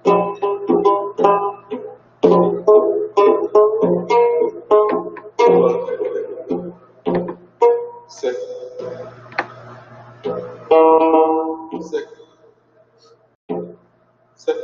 Sick. Sick. Sick.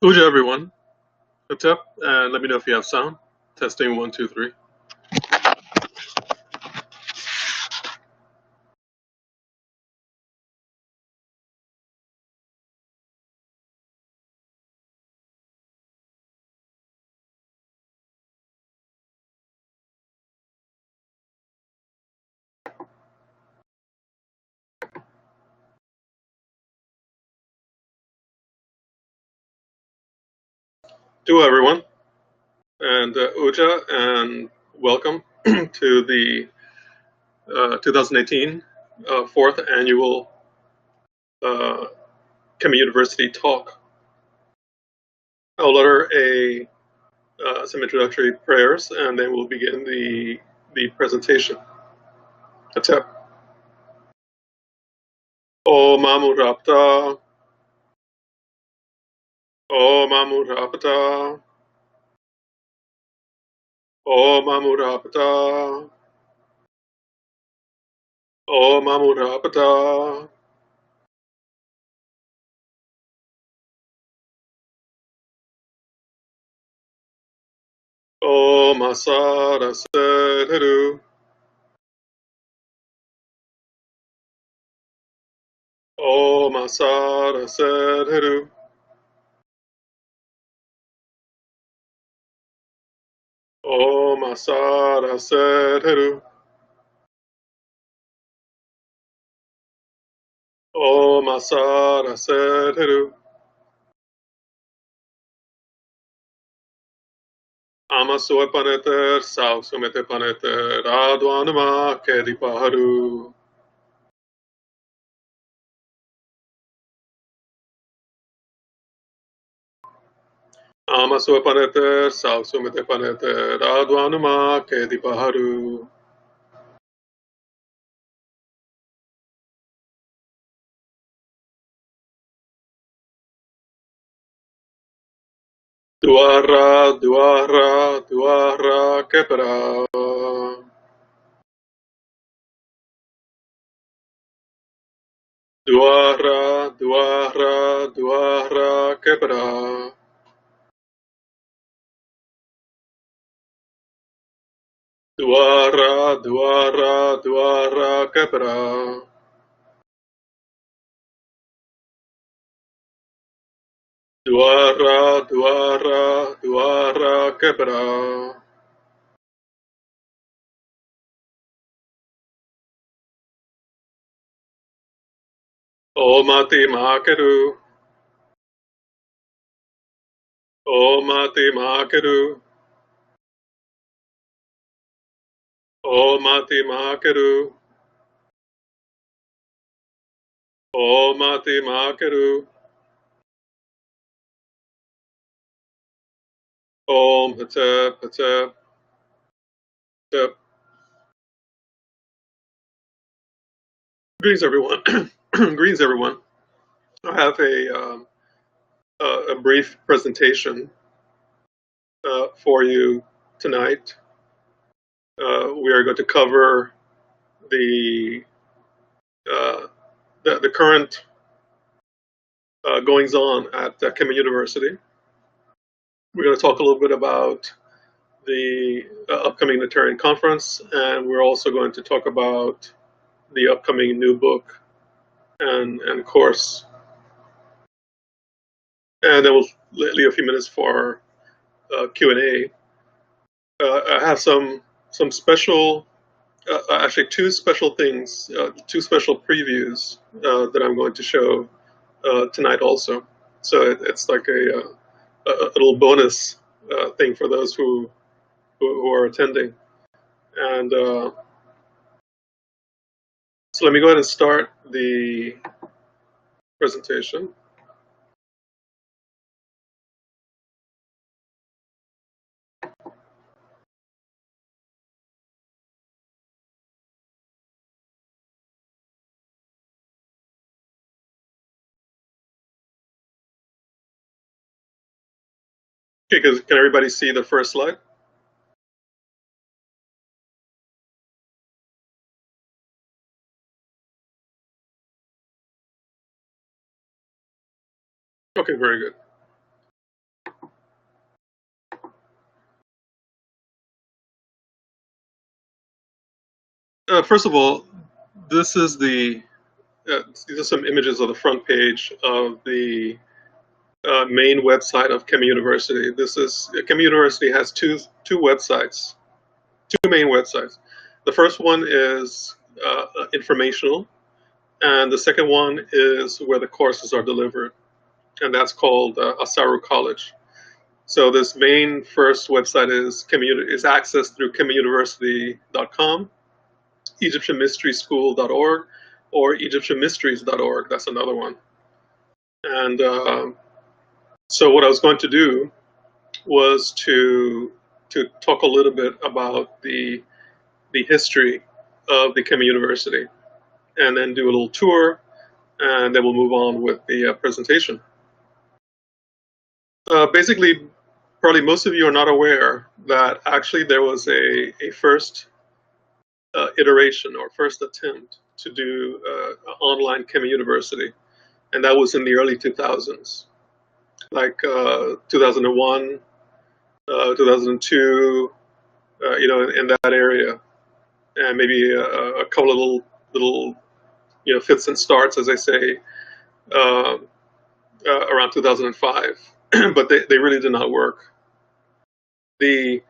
Uja, everyone. What's up? And let me know if you have sound. Testing 1, 2, 3. To everyone, and Uja, and welcome to the 2018 fourth annual Kemet University talk. I'll utter some introductory prayers, and then we'll begin the presentation. That's it. Om Amurapta. Om Amurapta. Om Amurapta. Om Amurapta. Om Asaru. Om Asaru. Om Asaru. Om Asaru. Amaso paneter, sausumete paneter, adwanuma kedipaharu. Amaso paneter, sausumete paneter, adwanuma kedipaharu. Duara, duara, duara, kepera. Duara, duara, duara, kepera. Duara, duara, duara, kepera. Duara, duara, duara, kepera. Omati makeru. Omati makeru. Omati makeru. Omati makeru. Om hatep, hatep, hatep. Greetings, everyone. Greetings, everyone. I have a brief presentation for you tonight. We are going to cover the current goings on at Kemet University. We're going to talk a little bit about the upcoming Unitarian Conference, and we're also going to talk about the upcoming new book and course. And then we'll leave a few minutes for Q&A. I have some special, actually two special things, two special previews that I'm going to show tonight also. So it's like a little bonus thing for those who who are attending. And so let me go ahead and start the presentation. Okay, can everybody see the first slide? Okay, very good. First of all, this is these are some images of the front page of the main website of Kemet University. Kemet University has two websites, two main websites. The first one is informational, and the second one is where the courses are delivered, and that's called Asaru College. So this main first website is accessed through kemetuniversity.com, egyptianmysteryschool.org, or egyptianmysteries.org. That's another one. And so what I was going to do was to talk a little bit about the history of the Kemet University, and then do a little tour, and then we'll move on with the presentation. Basically, probably most of you are not aware that actually there was a first iteration or first attempt to do online Kemet University, and that was in the early 2000s, like 2001, 2002, in that area, and maybe a couple of little fits and starts, as I say, around 2005, but they really did not work. The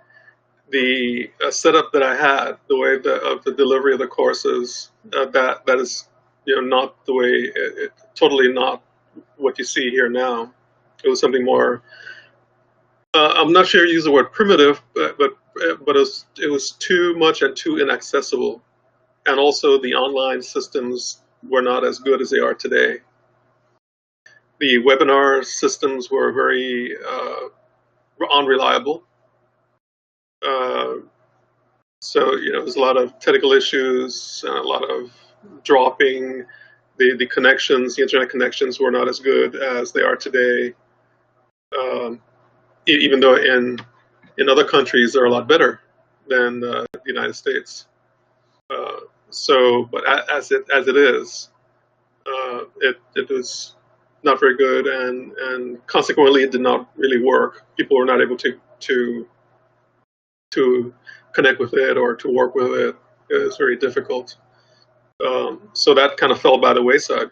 setup that I had, the way of the delivery of the courses, that is not the way, totally not what you see here now. It was something more. I'm not sure you use the word primitive, but it was too much and too inaccessible, and also the online systems were not as good as they are today. The webinar systems were very unreliable. So there's a lot of technical issues and a lot of dropping. The connections, the internet connections, were not as good as they are today. Even though in other countries they're a lot better than the United States. But as it is, it was not very good, and consequently it did not really work. People were not able to connect with it or to work with it. It was very difficult. So that kind of fell by the wayside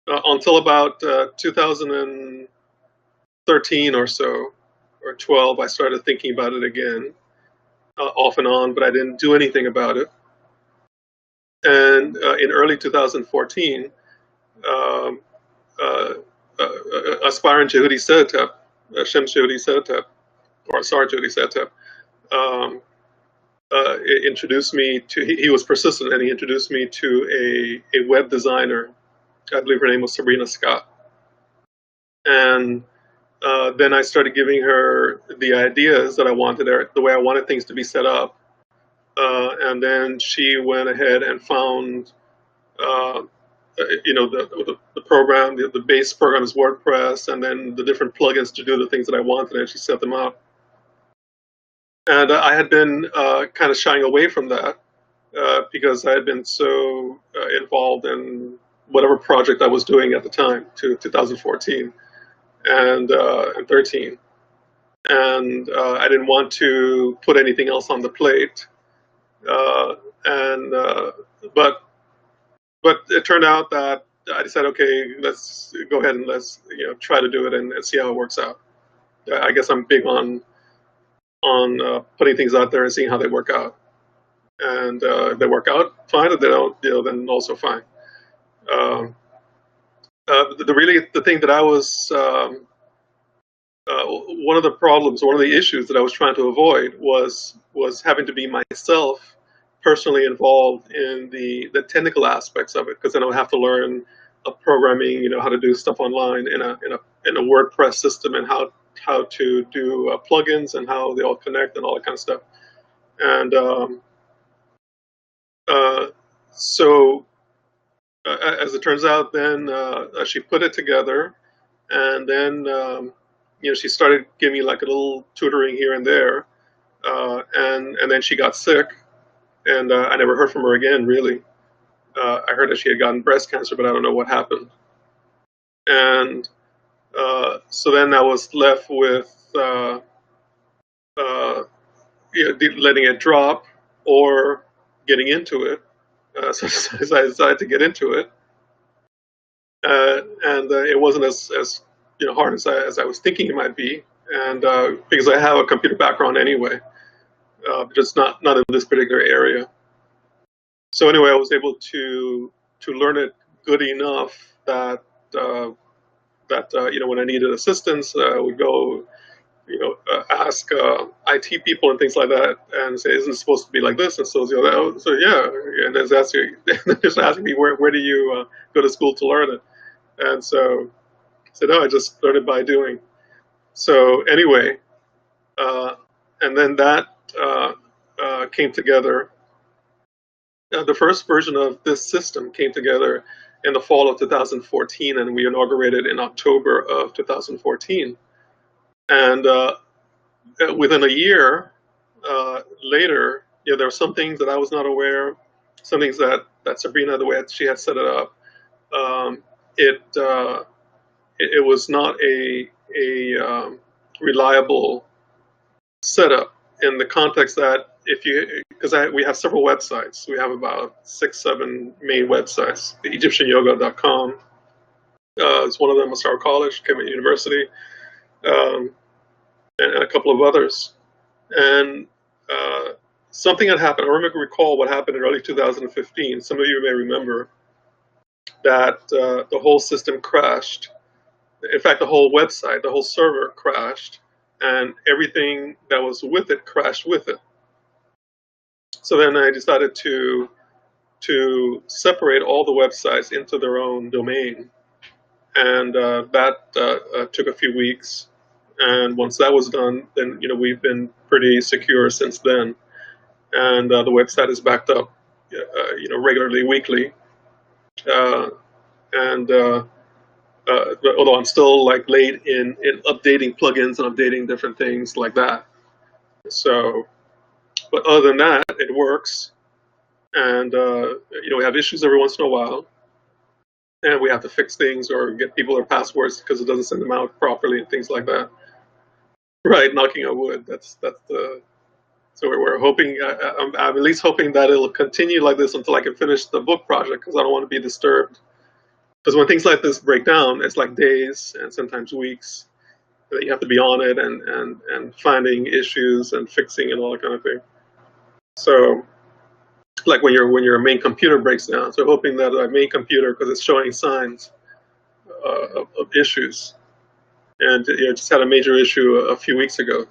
until about 2013 or so, or 12. I started thinking about it again, off and on, but I didn't do anything about it. And in early 2014, aspirant Jehudi Sedetep, Shem Jehudi Sedetep, or Asar Jehudi Sedetep, introduced me to. He was persistent, and he introduced me to a web designer. I believe her name was Sabrina Scott. And then I started giving her the ideas that I wanted, the way I wanted things to be set up. And then she went ahead and found, the program. The base program is WordPress, and then the different plugins to do the things that I wanted, and she set them up. And I had been kind of shying away from that because I had been so involved in whatever project I was doing at the time, to 2014 and 13. And I didn't want to put anything else on the plate. But it turned out that I decided, okay, let's go ahead and let's try to do it and see how it works out. I guess I'm big on putting things out there and seeing how they work out. And if they work out, fine. If they don't, then also fine. The thing that I was one of the problems, one of the issues that I was trying to avoid was having to be myself personally involved in the technical aspects of it, because then I would have to learn programming, how to do stuff online in a WordPress system, and how to do plugins and how they all connect and all that kind of stuff. And uh, so, as it turns out, then she put it together, and then she started giving me like a little tutoring here and there, and then she got sick, and I never heard from her again. Really, I heard that she had gotten breast cancer, but I don't know what happened. And so then I was left with uh, letting it drop or getting into it. So I decided to get into it, and it wasn't as hard as I was thinking it might be, and because I have a computer background anyway, just not in this particular area. So anyway, I was able to learn it good enough that when I needed assistance, I would go ask IT people and things like that, and say, "Isn't it supposed to be like this?" And so, so yeah, and then just asking me where do you go to school to learn it, and so I said, "No, I just learned it by doing." So anyway, uh, and then that came together. The first version of this system came together in the fall of 2014, and we inaugurated in October of 2014. And within a year later, there were some things that I was not aware, some things that Sabrina, the way she had set it up, um, it, uh, it was not a reliable setup in the context that because we have several websites. We have about 6, 7 main websites. The EgyptianYoga.com is one of them, Asaru College, Kemet University, um, and a couple of others. And uh, something had happened. I recall what happened in early 2015. Some of you may remember that the whole system crashed. In fact, the whole website, the whole server crashed, and everything that was with it crashed with it. So then I decided to separate all the websites into their own domain, and that took a few weeks. And once that was done, then we've been pretty secure since then. And the website is backed up, regularly, weekly. Uh, and although I'm still like late in updating plugins and updating different things like that. So, but other than that, it works. And we have issues every once in a while, and we have to fix things or get people their passwords because it doesn't send them out properly and things like that. Right, knocking on wood. That's the So we're hoping. I'm at least hoping that it'll continue like this until I can finish the book project, because I don't want to be disturbed. Because when things like this break down, it's like days and sometimes weeks that you have to be on it, and finding issues and fixing and all that kind of thing. So like when your main computer breaks down. So hoping that my main computer, because it's showing signs of issues, and just had a major issue a few weeks ago,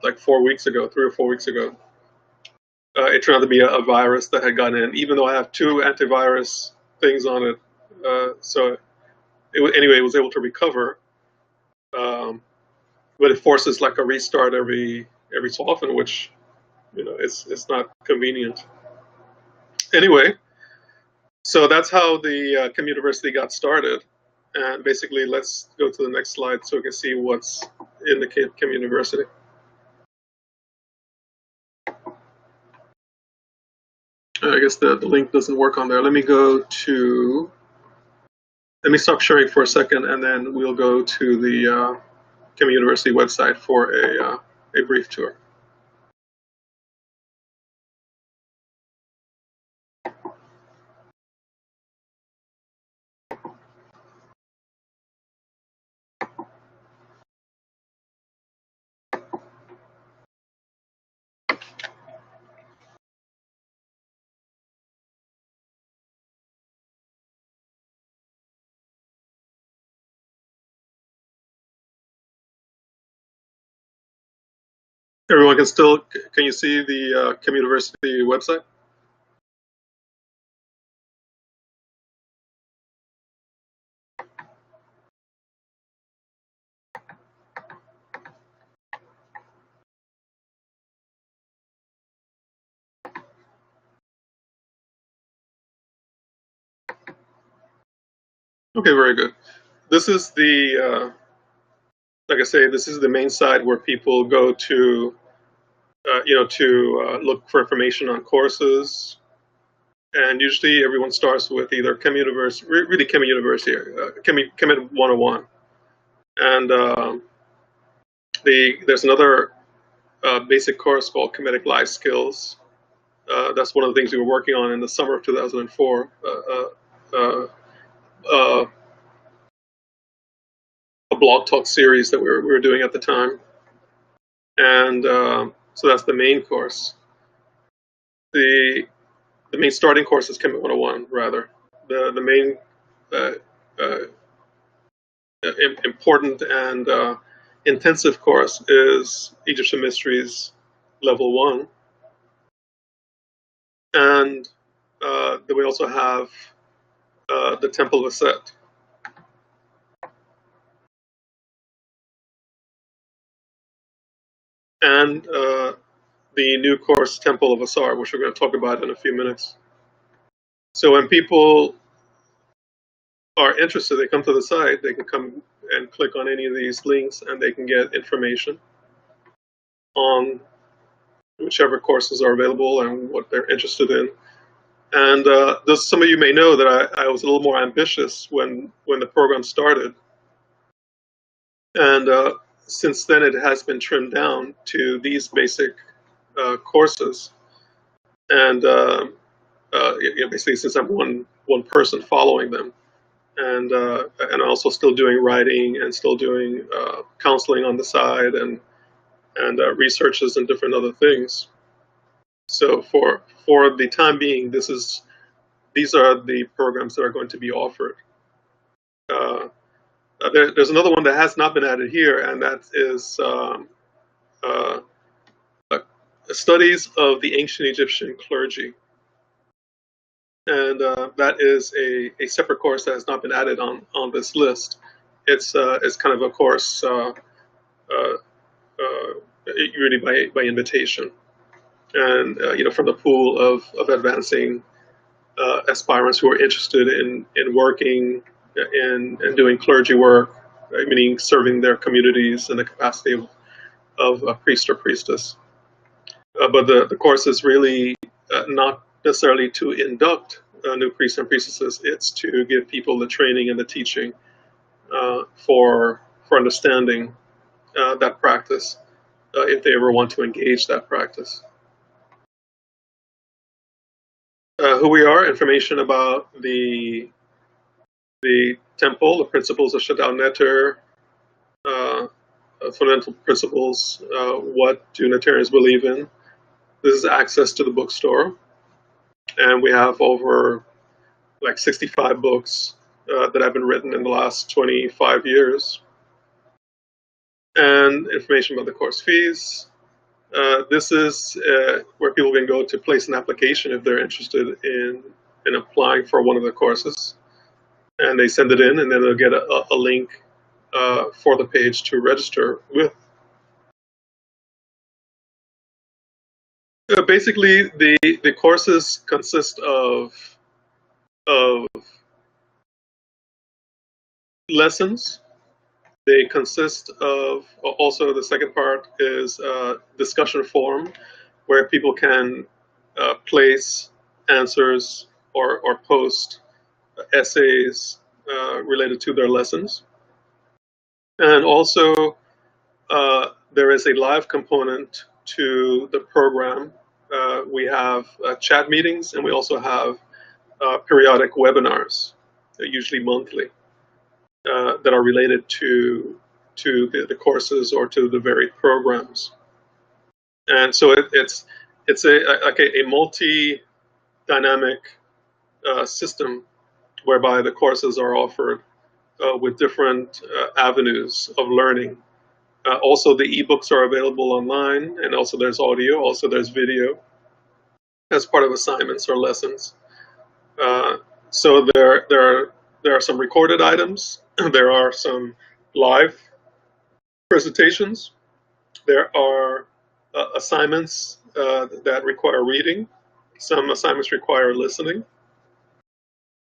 like 4 weeks ago, 3 or 4 weeks ago. It turned out to be a virus that had gotten in, even though I have two antivirus things on it. So anyway, it was able to recover, um, but it forces like a restart every so often, which it's not convenient. Anyway, so that's how the Kemet University got started. And basically, let's go to the next slide so we can see what's in the Kemet University. I guess the link doesn't work on there. Let me stop sharing for a second, and then we'll go to the Kimi University website for a brief tour. Everyone can still, can you see the Kemet University website? Okay, very good. This is like I say, this is the main site where people go to, to look for information on courses. And usually everyone starts with either Kemet University, really Kemet University, Kemet 101. And there's another basic course called Kemetic Life Skills. That's one of the things we were working on in the summer of 2004. Uh, a blog talk series that we were doing at the time. And so that's the main course. The the main starting course is Kemet 101, rather. The main uh, uh, important and intensive course is Egyptian Mysteries Level 1. And then we also have the Temple of Set. And the new course, Temple of Asaru, which we're going to talk about in a few minutes. So when people are interested, they come to the site, they can come and click on any of these links and they can get information on whichever courses are available and what they're interested in. And some of you may know that I was a little more ambitious when the program started. And since then, it has been trimmed down to these basic courses. And basically, since I'm one person following them, and also still doing writing and still doing counseling on the side and researches and different other things. So for the time being, these are the programs that are going to be offered. Uh, there's another one that has not been added here, and that is uh, studies of the ancient Egyptian clergy. And that is a separate course that has not been added on this list. It's kind of a course uh, really by invitation, and from the pool of advancing aspirants who are interested in working in doing clergy work, meaning serving their communities in the capacity of a priest or priestess. But the course is really not necessarily to induct new priests and priestesses. It's to give people the training and the teaching for understanding that practice if they ever want to engage that practice. Who we are, information about the temple, the principles of Shadal Neter, fundamental principles, what do Netarians believe in. This is access to the bookstore. And we have over like 65 books that have been written in the last 25 years. And information about the course fees. This is where people can go to place an application if they're interested in applying for one of the courses. And they send it in, and then they'll get a link for the page to register with. Basically, the courses consist of lessons. They consist of, also the second part is a discussion forum where people can place answers or post essays related to their lessons. And also there is a live component to the program. We have chat meetings, and we also have periodic webinars, usually monthly, that are related to the courses or to the varied programs. And so it's a multi-dynamic system whereby the courses are offered with different avenues of learning Also, the ebooks are available online, and also there's audio, also there's video as part of assignments or lessons. Uh, so there are some recorded items. There are some live presentations. There are assignments that require reading. Some assignments require listening.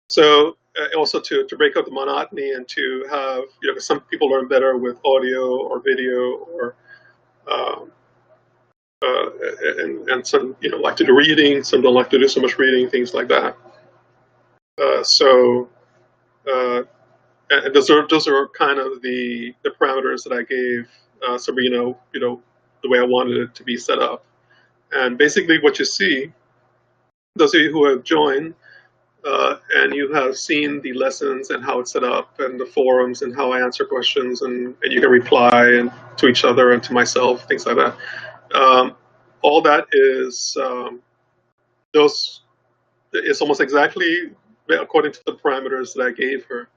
So also to break up the monotony and to have, some people learn better with audio or video or um, and some like to do reading, some don't like to do so much reading, things like that. So and those are kind of the parameters that I gave Sabrina, the way I wanted it to be set up. And basically, what you see, those of you who have joined and you have seen the lessons and how it's set up and the forums and how I answer questions and you can reply and to each other and to myself, things like that. All that is those it's almost exactly according to the parameters that I gave her.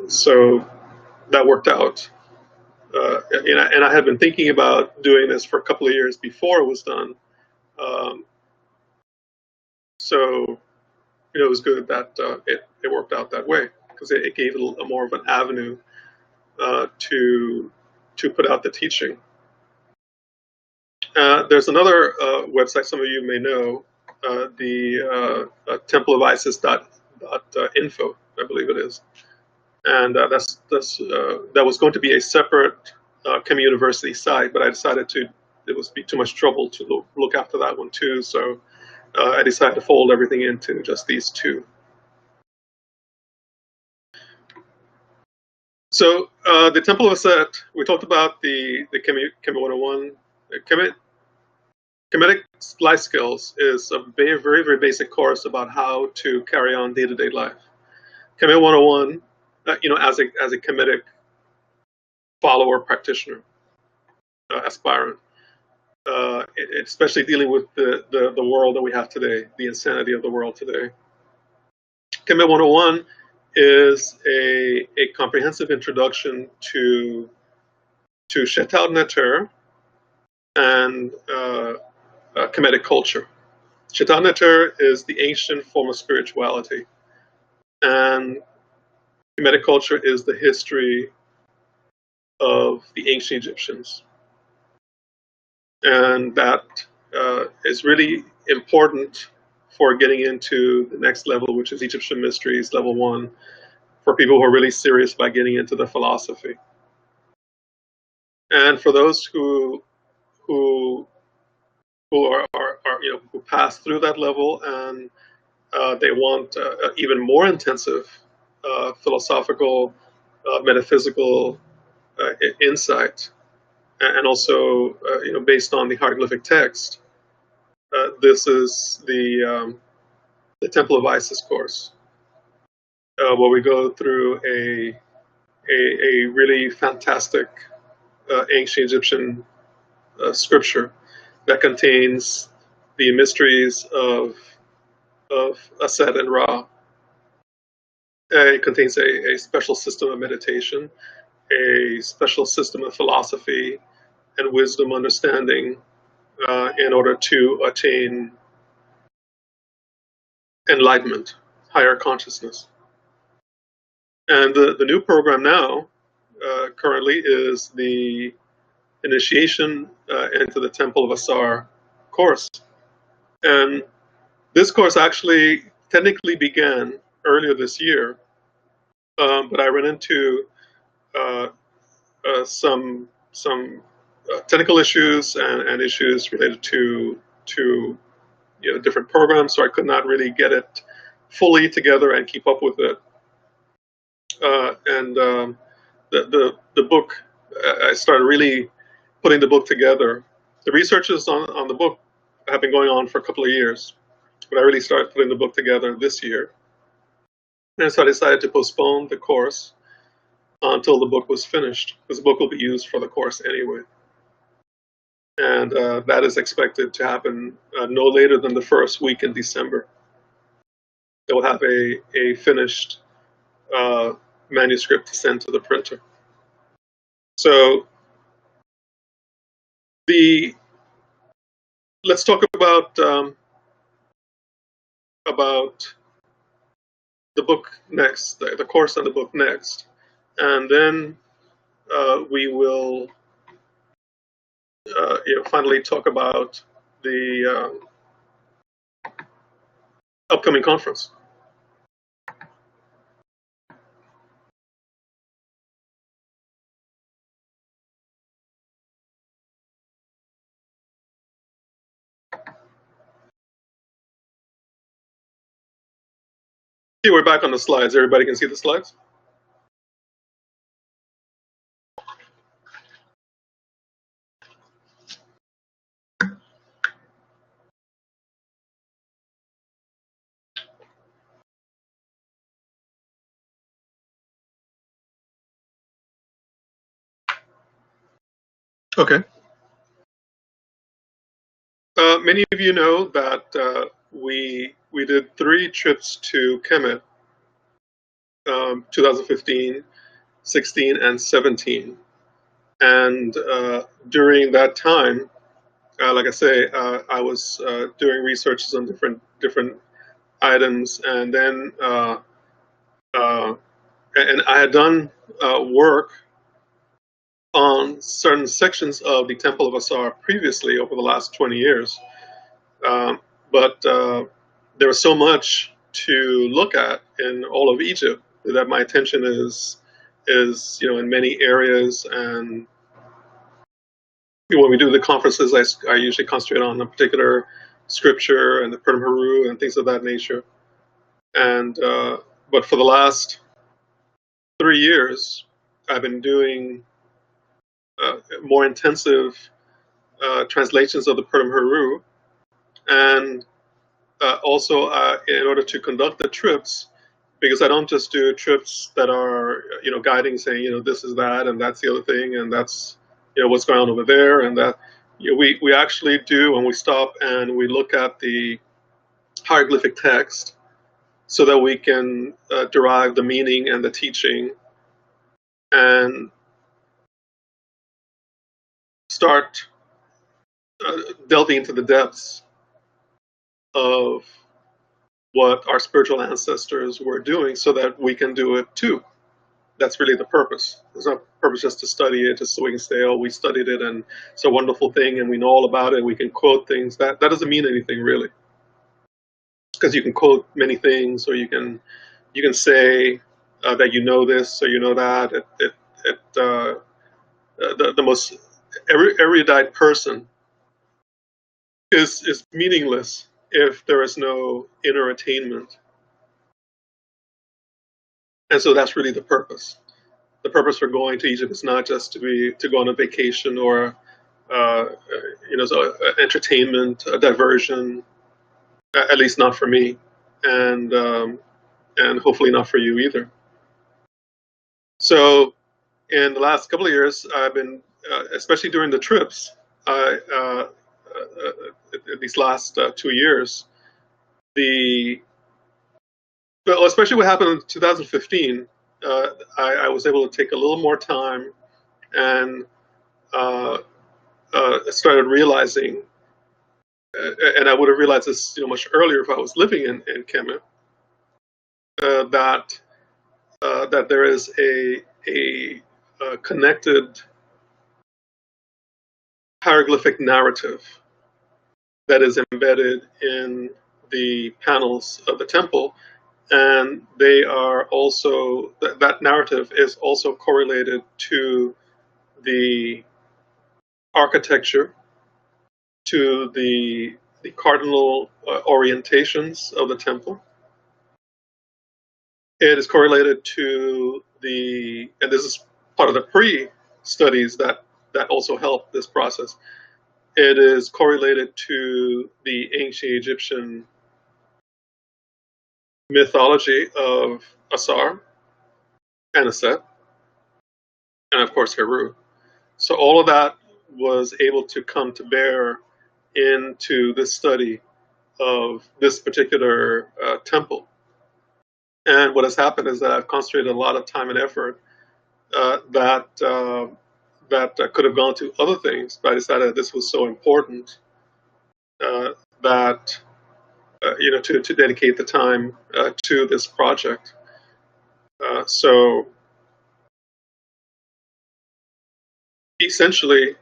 So that worked out. And I had been thinking about doing this for a couple of years before it was done. Um, so it was good that it worked out that way because it gave it a more of an avenue to put out the teaching. There's another website some of you may know, the templeofisis.info, I believe it is, and that was going to be a separate Kimi University site, but I decided it would be too much trouble to look after that one too, so I decided to fold everything into just these two. So the Temple of Aset, we talked about the Kimi 101. Kemetic life skills is a very, very, very basic course about how to carry on day-to-day life. Kemet 101, as a Kemetic follower practitioner, aspirant, especially dealing with the world that we have today, the insanity of the world today. Kemet 101 is a comprehensive introduction to Shetal Neter and Kemetic culture. Shetal Neter is the ancient form of spirituality, and Kemetic culture is the history of the ancient Egyptians. And that is really important for getting into the next level, which is Egyptian Mysteries, level 1, for people who are really serious about getting into the philosophy. And for those who are who pass through that level and they want even more intensive philosophical, metaphysical insight, and also based on the hieroglyphic text. This is the Temple of Isis course, where we go through a really fantastic ancient Egyptian scripture that contains the mysteries of Aset and Ra. It contains a special system of meditation, a special system of philosophy and wisdom understanding in order to attain enlightenment, higher consciousness. And the new program now, currently, is the Initiation into the Temple of Asar course. And this course actually technically began earlier this year, but I ran into some technical issues and issues related to different programs, so I could not really get it fully together and keep up with it. And the book, I started really putting the book together. The researches on the book have been going on for a couple of years, but I really started putting the book together this year. And so I decided to postpone the course until the book was finished, because the book will be used for the course anyway. And that is expected to happen no later than the first week in December. They will have a finished manuscript to send to the printer. So let's talk about the book next, the course on the book next, and then we will finally talk about the upcoming conference. See, we're back on the slides. Everybody can see the slides? Okay. Many of you know that we did 3 trips to Kemet, 2015, 16, and 17. And during that time, like I say, I was doing researches on different items, and then and I had done work on certain sections of the Temple of Asar previously over the last 20 years. But there was so much to look at in all of Egypt that my attention is in many areas. And when we do the conferences, I usually concentrate on a particular scripture and the Purim Haru and things of that nature. And but for the last 3 years, I've been doing more intensive translations of the Purim Haru, and also in order to conduct the trips, because I don't just do trips that are guiding, saying this is that and that's the other thing and that's what's going on over there, and that we actually do, when we stop and we look at the hieroglyphic text so that we can derive the meaning and the teaching and start delving into the depths of what our spiritual ancestors were doing so that we can do it too. That's really the purpose. It's not purpose just to study it, just so we can say, oh, we studied it and it's a wonderful thing and we know all about it. We can quote things. That doesn't mean anything really, because you can quote many things, or you can say that you know this or you know that. The most erudite person is meaningless if there is no inner attainment. And so that's really the purpose. The purpose for going to Egypt is not just to go on a vacation or so entertainment, a diversion. At least not for me, and hopefully not for you either. So, in the last couple of years, I've been, especially during the trips, these last 2 years, especially what happened in 2015, I was able to take a little more time and started realizing, and I would have realized this much earlier if I was living in Kemet, that there is a connected hieroglyphic narrative that is embedded in the panels of the temple, and they are also that narrative is also correlated to the architecture, to the cardinal orientations of the temple. It is correlated to and this is part of the pre-studies that also help this process. It is correlated to the ancient Egyptian mythology of Asar and Aset, and of course Heru. So all of that was able to come to bear into this study of this particular temple. And what has happened is that I've concentrated a lot of time and effort that that could have gone to other things, but I decided this was so important that to dedicate the time to this project. So essentially,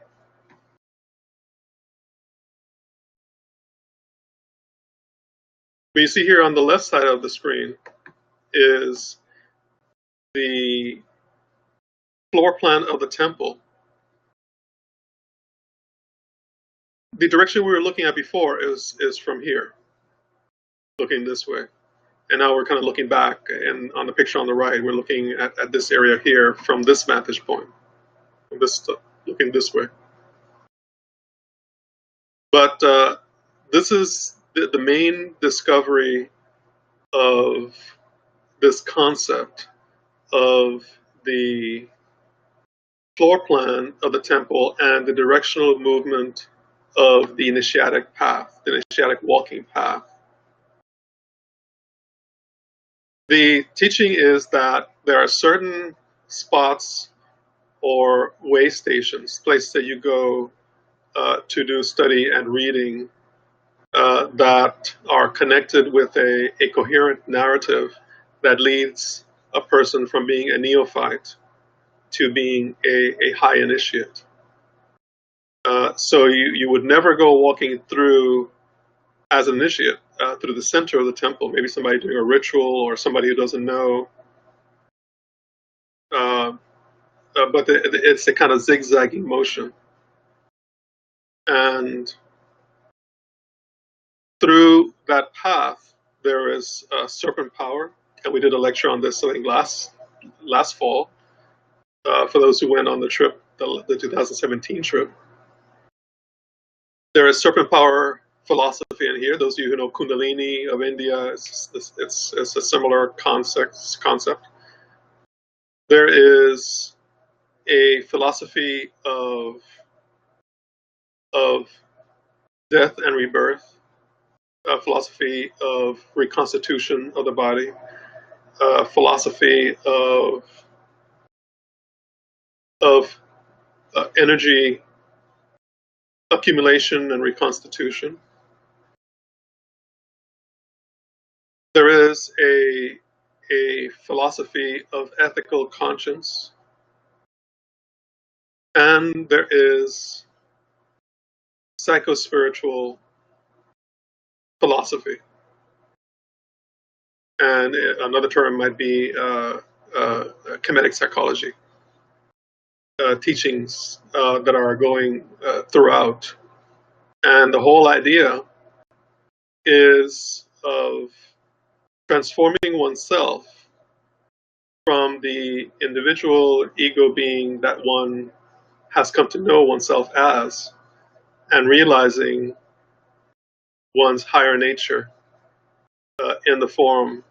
what you see here on the left side of the screen is the floor plan of the temple. The direction we were looking at before is from here, looking this way. And now we're kind of looking back, and on the picture on the right, we're looking at this area here from this vantage point, from this looking this way. But this is the main discovery of this concept of the floor plan of the temple and the directional movement of the initiatic path, the initiatic walking path. The teaching is that there are certain spots or way stations, places that you go to do study and reading that are connected with a coherent narrative that leads a person from being a neophyte to being a high initiate. So you would never go walking through as an initiate through the center of the temple, maybe somebody doing a ritual or somebody who doesn't know. But it's a kind of zigzagging motion. And through that path, there is serpent power. And we did a lecture on this, I think, last fall, for those who went on the trip, the 2017 trip. There is serpent power philosophy in here. Those of you who know Kundalini of India, it's a similar concept. There is a philosophy of death and rebirth, a philosophy of reconstitution of the body, a philosophy of energy accumulation and reconstitution. There is a philosophy of ethical conscience, and there is psychospiritual philosophy. And another term might be Kemetic psychology, teachings that are going throughout. And the whole idea is of transforming oneself from the individual ego being that one has come to know oneself as, and realizing one's higher nature in the form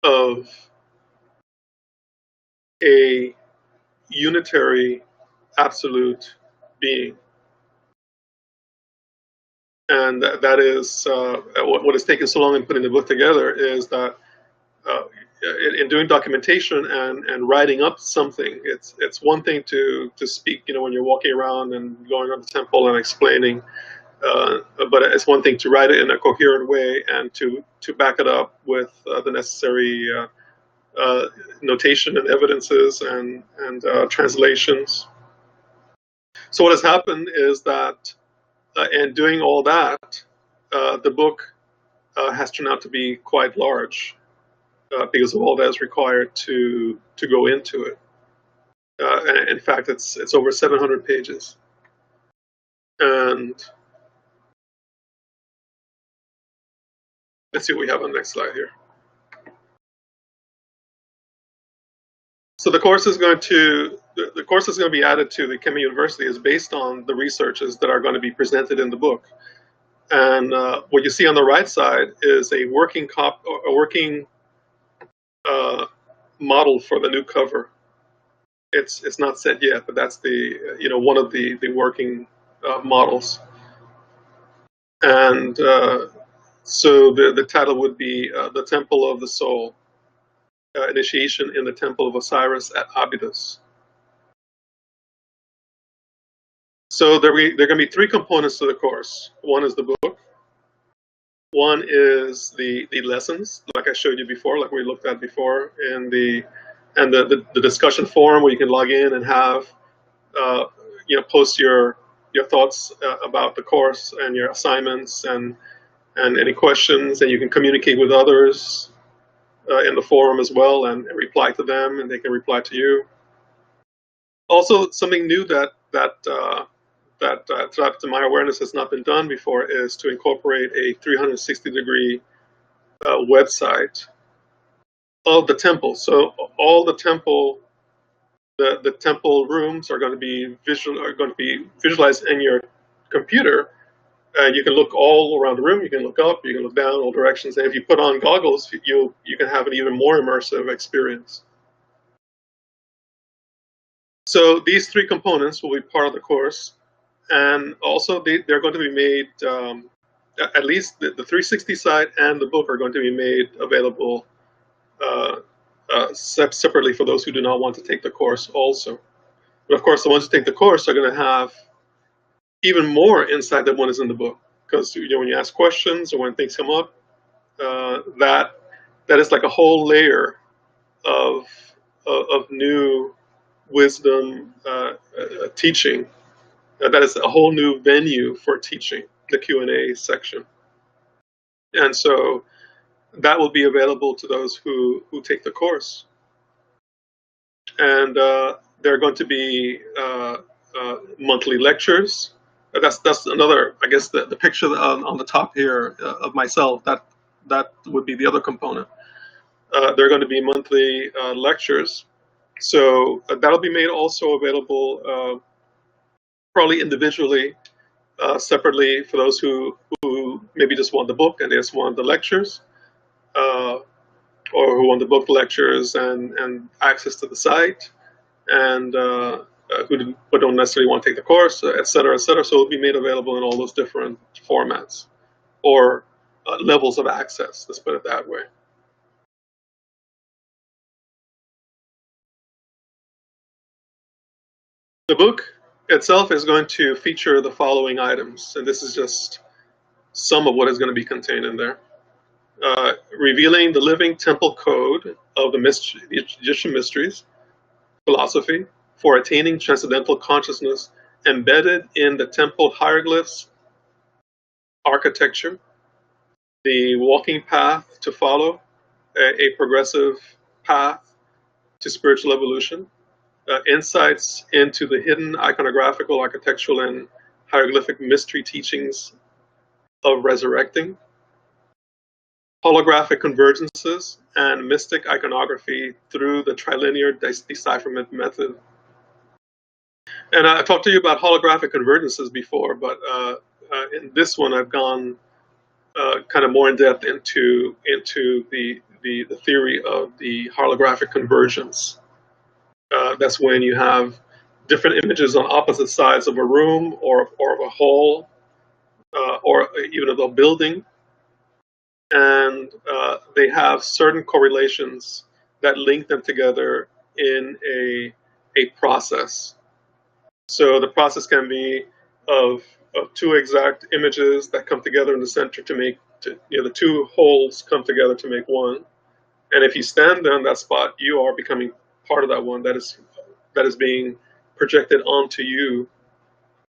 of a unitary absolute being. And that is what has taken so long in putting the book together, is that in doing documentation and writing up something, it's one thing to speak, when you're walking around and going around the temple and explaining, but it's one thing to write it in a coherent way and to back it up with the necessary notation and evidences and translations. So what has happened is that in doing all that, the book has turned out to be quite large because of all that is required to go into it. And in fact, it's over 700 pages. And let's see what we have on the next slide here. So the course is going to be added to the Kimi University is based on the researches that are going to be presented in the book. And what you see on the right side is a working model for the new cover. It's not set yet, but that's the one of the working models. And so the title would be The Temple of the Soul, Initiation in the Temple of Osiris at Abydos. So there are going to be three components to the course. One is the book. One is the lessons, like I showed you before, like we looked at before, and the discussion forum where you can log in and have uh, post your thoughts about the course and your assignments and any questions, and you can communicate with others in the forum as well and reply to them, and they can reply to you. Also, something new to my awareness has not been done before is to incorporate a 360-degree website of the temple. So all the temple rooms are going to be visualized in your computer, and you can look all around the room. You can look up, you can look down, all directions. And if you put on goggles, you can have an even more immersive experience. So these three components will be part of the course, and also they're going to be made. At least the 360 side and the book are going to be made available separately for those who do not want to take the course also. But of course, the ones who take the course are going to have even more insight than what is in the book, because when you ask questions or when things come up, that is like a whole layer of new wisdom teaching. That is a whole new venue for teaching, the Q&A section. And so that will be available to those who take the course. And there are going to be monthly lectures. That's another, I guess, the picture on the top here of myself, that would be the other component. There are going to be monthly lectures. So that'll be made also available probably individually, separately for those who maybe just want the book and they just want the lectures, or who want the book lectures and access to the site, and who but don't necessarily want to take the course, et cetera, et cetera. So it'll be made available in all those different formats or levels of access, let's put it that way. The book itself is going to feature the following items, and this is just some of what is going to be contained in there. Revealing the living temple code of the Egyptian mysteries, philosophy for attaining transcendental consciousness embedded in the temple hieroglyphs, architecture, the walking path to follow, a progressive path to spiritual evolution, insights into the hidden iconographical, architectural, and hieroglyphic mystery teachings of resurrecting, holographic convergences, and mystic iconography through the trilinear decipherment method. And I talked to you about holographic convergences before, but in this one I've gone kind of more in depth into the theory of the holographic convergence. That's when you have different images on opposite sides of a room or of a hall, or even of a building, and they have certain correlations that link them together in a process. So the process can be of two exact images that come together in the center to make, the two wholes come together to make one. And if you stand there on that spot, you are becoming part of that one that is being projected onto you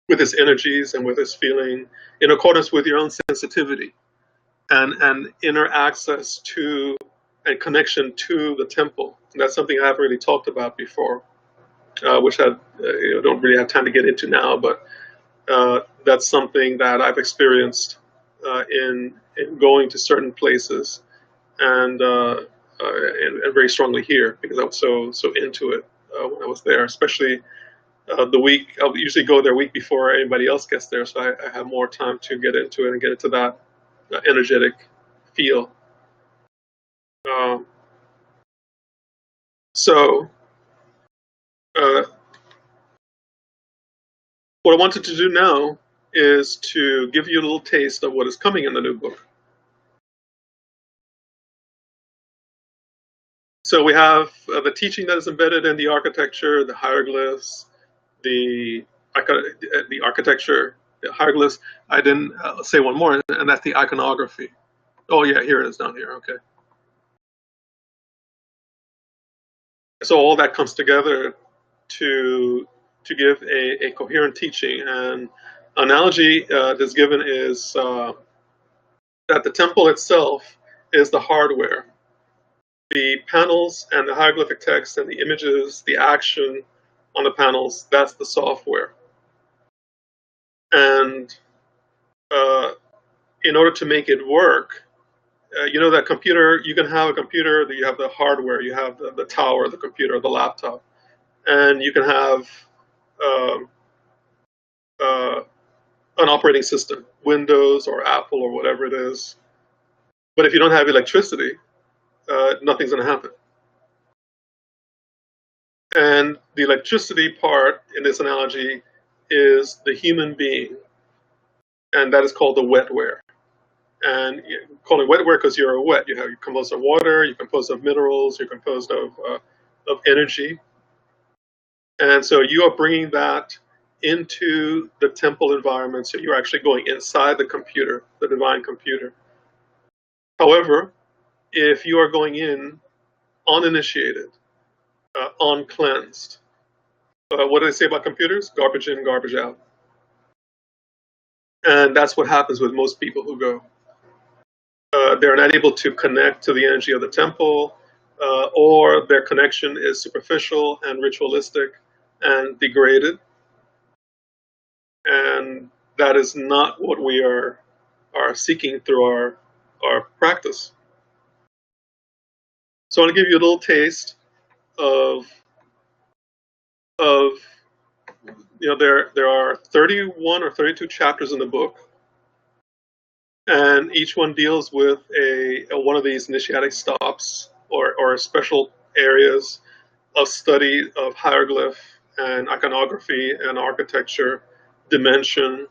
with its energies and with its feeling in accordance with your own sensitivity and inner access to and connection to the temple. And that's something I haven't really talked about before, which I don't really have time to get into now, but that's something that I've experienced in going to certain places and very strongly here, because I was so into it when I was there, especially the week. I'll usually go there a week before anybody else gets there, so I have more time to get into it and get into that energetic feel. So what I wanted to do now is to give you a little taste of what is coming in the new book. So we have the teaching that is embedded in the architecture, the hieroglyphs, the the architecture, the hieroglyphs. I didn't say one more, and that's the iconography. Oh yeah, here it is down here. Okay. So all that comes together to give a coherent teaching. And analogy that's given is that the temple itself is the hardware. The panels and the hieroglyphic text and the images, the action on the panels, that's the software. And in order to make it work, that computer, you can have a computer that you have the hardware, you have the tower, the computer, the laptop, and you can have um, uh, an operating system, Windows or Apple or whatever it is. But if you don't have electricity, nothing's going to happen. And the electricity part in this analogy is the human being, and that is called the wetware. And you call it wetware because you're wet. You're composed of water, you're composed of minerals, you're composed of energy. And so you are bringing that into the temple environment. So you're actually going inside the computer, the divine computer. However, if you are going in uninitiated, uncleansed, what do they say about computers? Garbage in, garbage out. And that's what happens with most people who go. They're not able to connect to the energy of the temple, or their connection is superficial and ritualistic and degraded. And that is not what we are seeking through our practice. So I want to give you a little taste of there are 31 or 32 chapters in the book, and each one deals with a one of these initiatic stops or special areas of study of hieroglyph and iconography and architecture, dimension,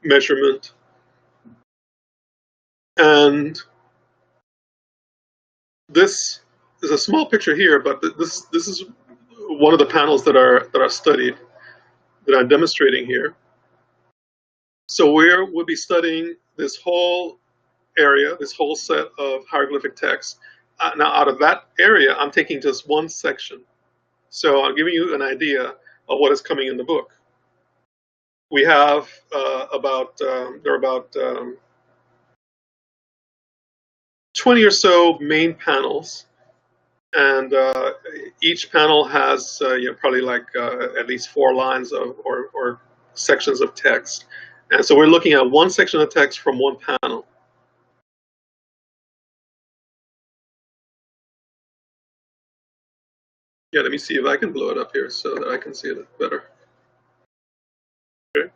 measurement. And this is a small picture here, but this is one of the panels that are studied, that I'm demonstrating here. So we'll be studying this whole area, this whole set of hieroglyphic text. Now, out of that area, I'm taking just one section. So I'm giving you an idea of what is coming in the book. We have there are about 20 or so main panels, and each panel has probably like at least 4 lines or sections of text. And so we're looking at one section of text from one panel. Yeah, let me see if I can blow it up here so that I can see it better. Okay.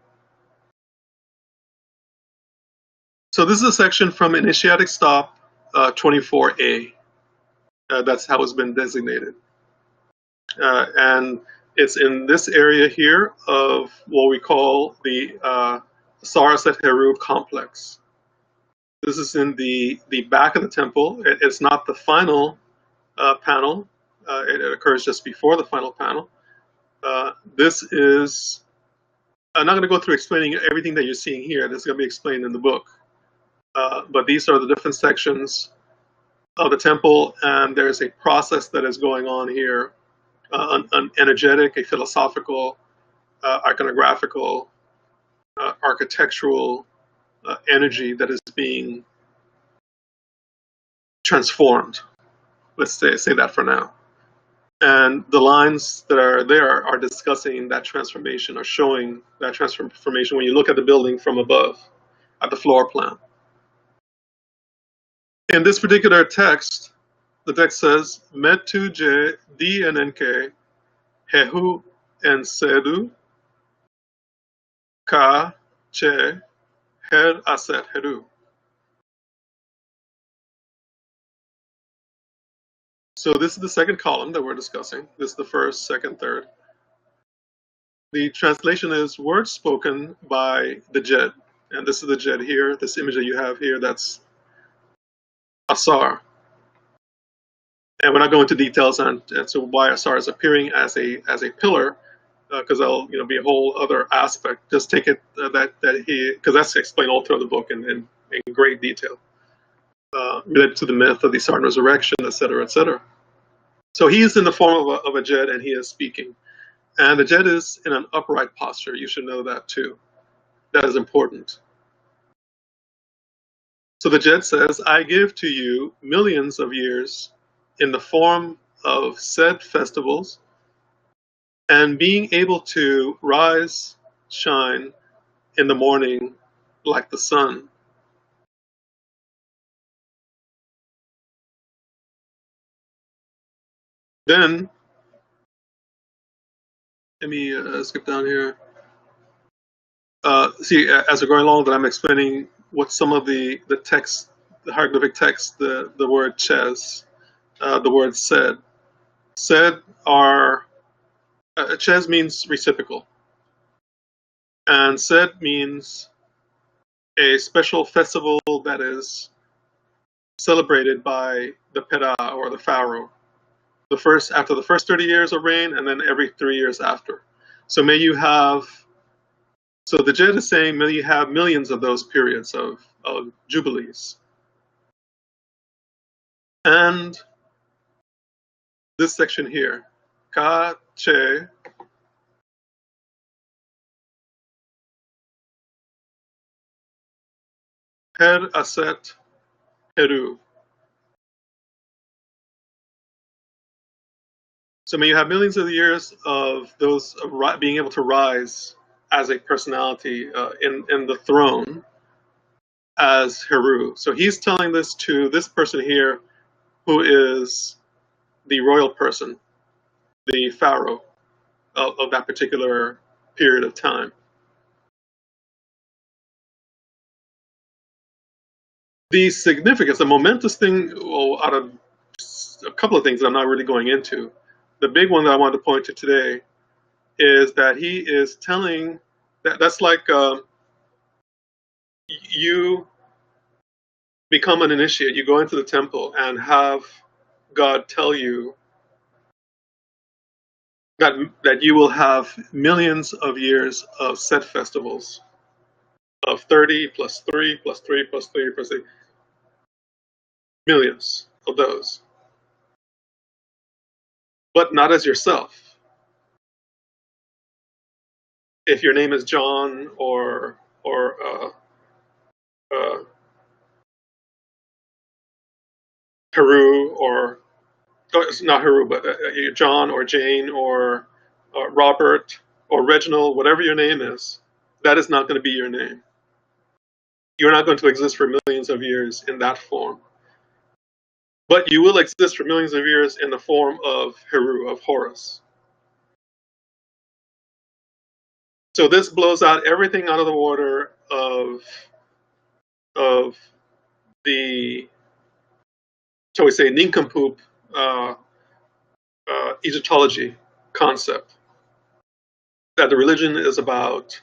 So this is a section from Initiatic Stop 24A. That's how it's been designated. And it's in this area here of what we call the Osiris et Heru complex. This is in the back of the temple. It's not the final panel. It occurs just before the final panel. This is, I'm not going to go through explaining everything that you're seeing here. This is going to be explained in the book. But these are the different sections of the temple, and there's a process that is going on here, an energetic, a philosophical, iconographical, architectural energy that is being transformed. Let's say that for now. And the lines that are there are discussing that transformation, are showing that transformation when you look at the building from above, at the floor plan. In this particular text, the text says, Metu je DNNK Hehu en Sedu Ka Che Her Aset Heru. So this is the second column that we're discussing. This is the first, second, third. The translation is words spoken by the Jed. And this is the Jed here. This image that you have here, that's Asar. And we're not going into details on so why Asar is appearing as a pillar. because that'll be a whole other aspect. Just take it that he, because that's explained all throughout the book in great detail, related to the myth of the Asaru resurrection, etc., etc. So he is in the form of a Jed, and he is speaking. And the Jed is in an upright posture. You should know that too. That is important. So the Jed says, I give to you millions of years in the form of said festivals, and being able to rise, shine in the morning like the sun. Then, let me skip down here. See, as we're going along, that I'm explaining what some of the text, the hieroglyphic text, the word ches, the word said. Said are, ches means reciprocal, and said means a special festival that is celebrated by the Pera, or the Pharaoh, after the first 30 years of reign, and then every 3 years after. So may you have. So the Jed is saying, may you have millions of those periods of jubilees. And this section here, Ka Che Her Aset Heru. So may you have millions of years of those being able to rise as a personality in the throne as Heru. So he's telling this to this person here, who is the royal person, the pharaoh of that particular period of time. The significance, the momentous thing, well, out of a couple of things that I'm not really going into, the big one that I wanted to point to today is that he is telling that's like you become an initiate, you go into the temple and have God tell you that you will have millions of years of set festivals of 30 plus 3 plus 3 plus 3 plus 3, millions of those, but not as yourself. If your name is John or uh, Haru, or it's not Haru, but John or Jane or Robert or Reginald, whatever your name is, that is not going to be your name. You're not going to exist for millions of years in that form. But you will exist for millions of years in the form of Heru, of Horus. So this blows out everything out of the water of the, shall we say, nincompoop Egyptology concept that the religion is about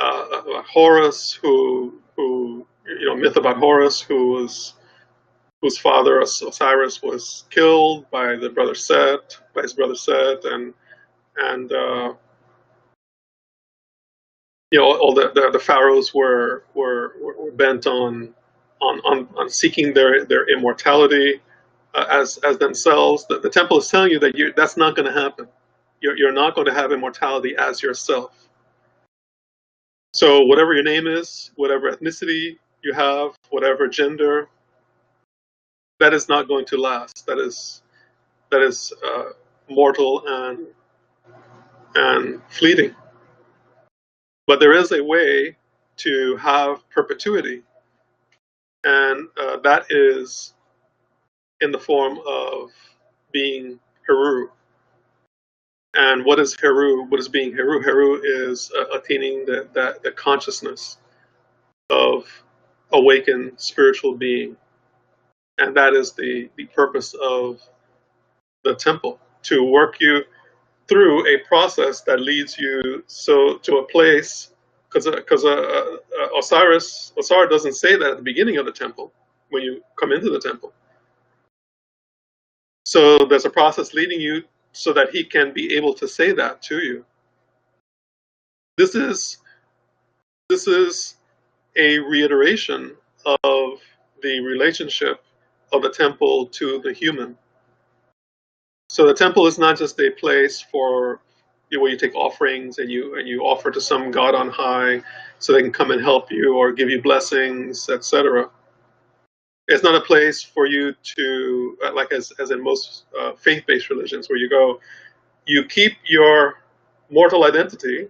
Horus, who myth about Horus, whose father Osiris was killed by his brother Set, and all the pharaohs were bent on seeking their immortality as themselves. The temple is telling you that that's not going to happen. You're not going to have immortality as yourself. So whatever your name is, whatever ethnicity you have, whatever gender, that is not going to last. That is mortal and fleeting. But there is a way to have perpetuity, and that is in the form of being Heru. And what is Heru? What is being Heru? Heru is attaining the consciousness of awakened spiritual being. And that is the purpose of the temple, to work you through a process that leads you to a place, because Osiris doesn't say that at the beginning of the temple when you come into the temple. So there's a process leading you so that he can be able to say that to you. This is a reiteration of the relationship of the temple to the human. So the temple is not just a place for where you take offerings and you offer to some god on high so they can come and help you or give you blessings, etc. It's not a place for you to, like as in most faith-based religions, where you go, you keep your mortal identity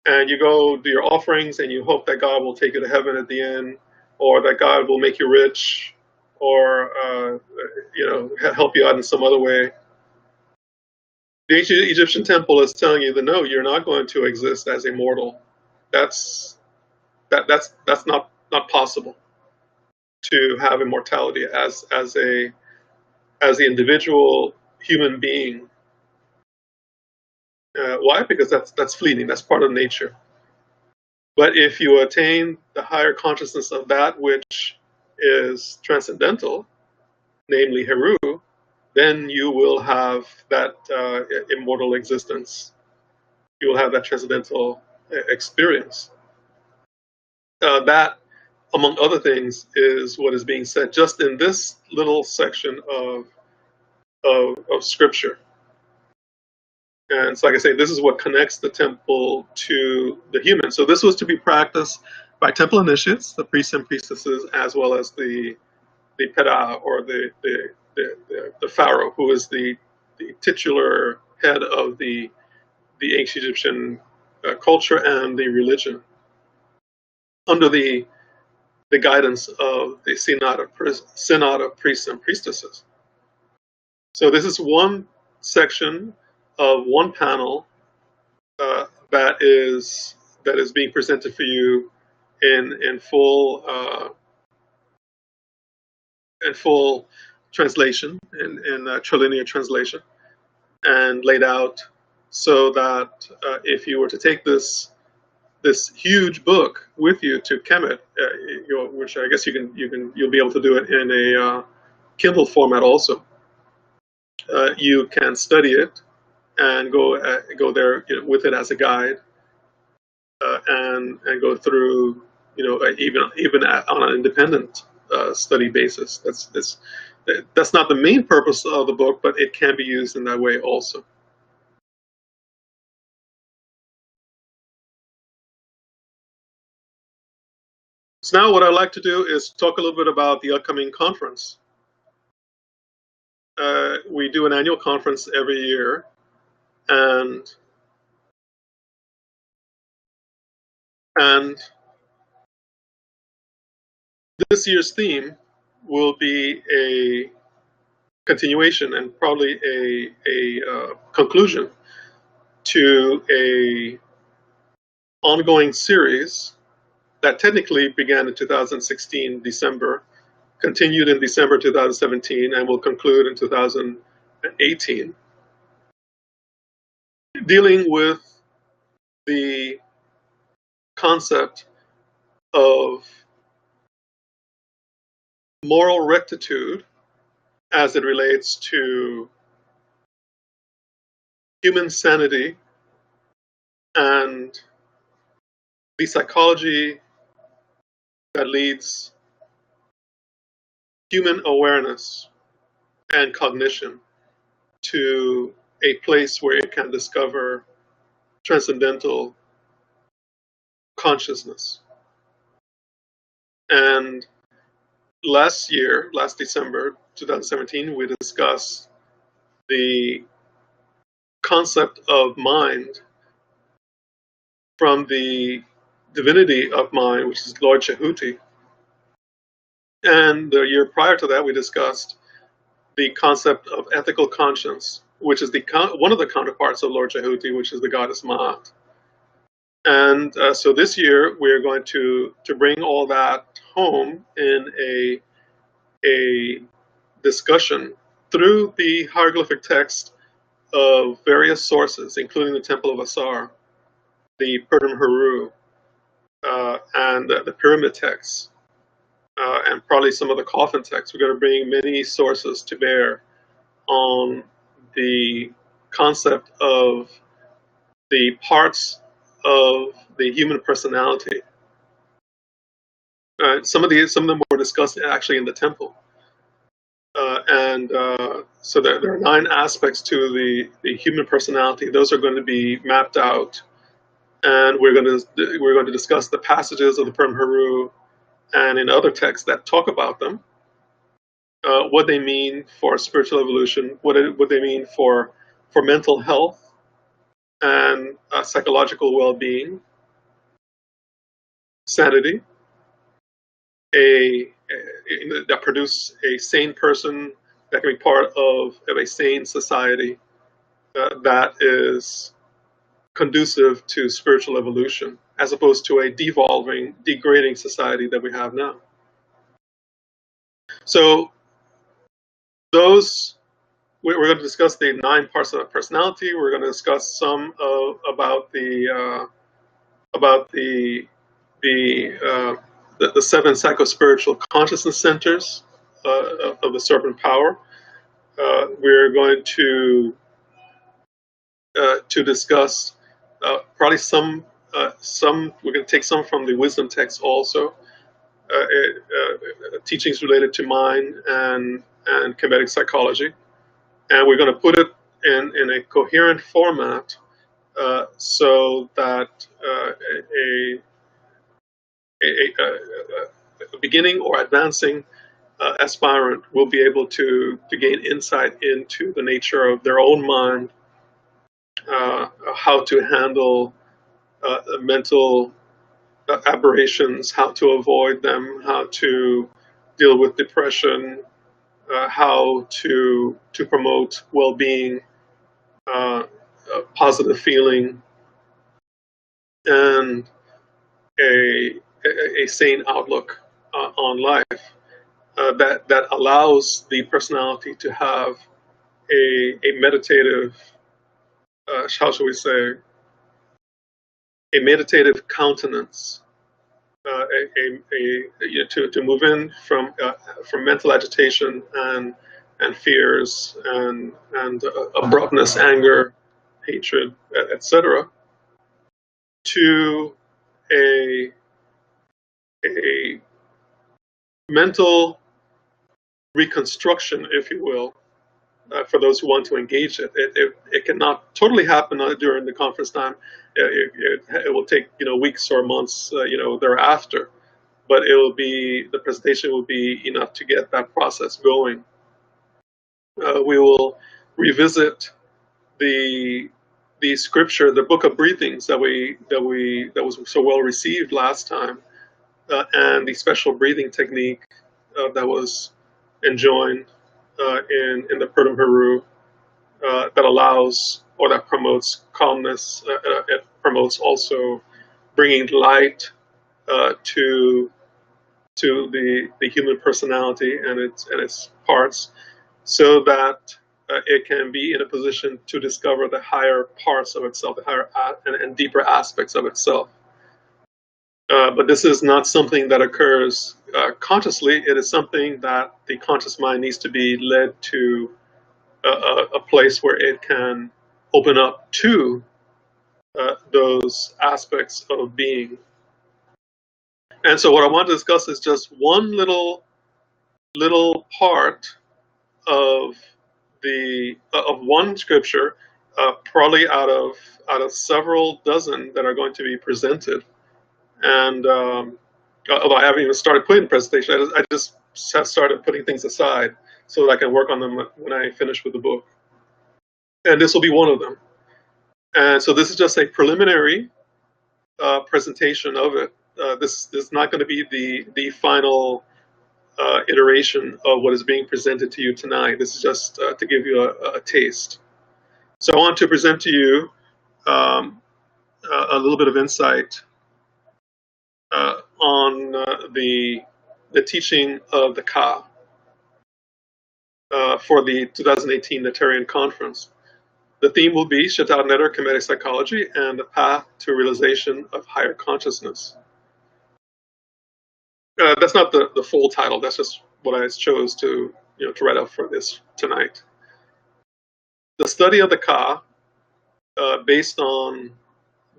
and you go do your offerings and you hope that God will take you to heaven at the end, or that God will make you rich, or help you out in some other way. The ancient Egyptian temple is telling you that no, you're not going to exist as a mortal. That's not possible to have immortality as the individual human being. Why? Because that's fleeting. That's part of nature. But if you attain the higher consciousness of that which is transcendental, namely Heru, then you will have that immortal existence. You will have that transcendental experience. That, among other things, is what is being said just in this little section of scripture. And so, like I say, this is what connects the temple to the human. So this was to be practiced by temple initiates, the priests and priestesses, as well as the Pera, or the pharaoh, who is the titular head of the ancient Egyptian culture and the religion, under the guidance of the synod of priests and priestesses. So this is one section of one panel that is being presented for you in full translation, in trilinear translation, and laid out so that if you were to take this huge book with you to Kemet, which I guess you'll be able to do it in a Kindle format also. You can study it and go there with it as a guide, and go through, even on an independent study basis. That's not the main purpose of the book, but it can be used in that way also. So now what I'd like to do is talk a little bit about the upcoming conference. We do an annual conference every year, and this year's theme will be a continuation and probably a conclusion to a ongoing series that technically began in 2016 December, continued in December 2017, and will conclude in 2018, dealing with the concept of moral rectitude as it relates to human sanity and the psychology that leads human awareness and cognition to a place where it can discover transcendental consciousness. And last December 2017, we discussed the concept of mind from the divinity of mind, which is Lord Shehuti. And the year prior to that, we discussed the concept of ethical conscience, which is one of the counterparts of Lord Shehuti, which is the goddess Ma'at. And so this year, we're going to bring all that home in a discussion through the hieroglyphic text of various sources, including the Temple of Asaru, the Persian Heru, and the pyramid texts, and probably some of the coffin texts. We're going to bring many sources to bear on the concept of the parts of the human personality. Some of them were discussed actually in the temple. So there are 9 aspects to the human personality. Those are going to be mapped out, and we're going to discuss the passages of the Purim Haru and in other texts that talk about them, what they mean for spiritual evolution, what they mean for mental health and psychological well-being, sanity, that produce a sane person that can be part of a sane society that is conducive to spiritual evolution, as opposed to a devolving, degrading society that we have now. So we're going to discuss the 9 parts of personality. We're going to discuss some about the 7 psychospiritual consciousness centers of the serpent power. We're going to discuss probably some. We're going to take some from the wisdom text also, teachings related to mind and Kemetic psychology, and we're going to put it in a coherent format so that a beginning or advancing aspirant will be able to gain insight into the nature of their own mind, how to handle mental aberrations, how to avoid them, how to deal with depression, how to promote well-being, positive feeling, and a sane outlook on life that allows the personality to have a meditative, how shall we say, a meditative countenance, to move in from mental agitation and fears and abruptness, anger, hatred, etc., to a mental reconstruction, if you will, for those who want to engage it. It cannot totally happen during the conference time. It will take weeks or months thereafter, but the presentation will be enough to get that process going. We will revisit the scripture, the book of breathings that was so well received last time, and the special breathing technique that was enjoined in the Purim Haru, that allows or that promotes calmness. It promotes also bringing light to the human personality and its parts, so that it can be in a position to discover the higher parts of itself, the higher and deeper aspects of itself. But this is not something that occurs consciously. It is something that the conscious mind needs to be led to a place where it can open up to those aspects of being. And so what I want to discuss is just one little part of one scripture, probably out of several dozen that are going to be presented. And although I haven't even started putting the presentation, I just have started putting things aside so that I can work on them when I finish with the book. And this will be one of them. And so this is just a preliminary presentation of it. This is not going to be the final iteration of what is being presented to you tonight. This is just to give you a taste. So I want to present to you a little bit of insight on the teaching of the Ka for the 2018 Netarian Conference. The theme will be Shatat Netter, Kemetic Psychology, and the Path to Realization of Higher Consciousness. That's not the full title. That's just what I chose to write up for this tonight. The study of the Ka, based on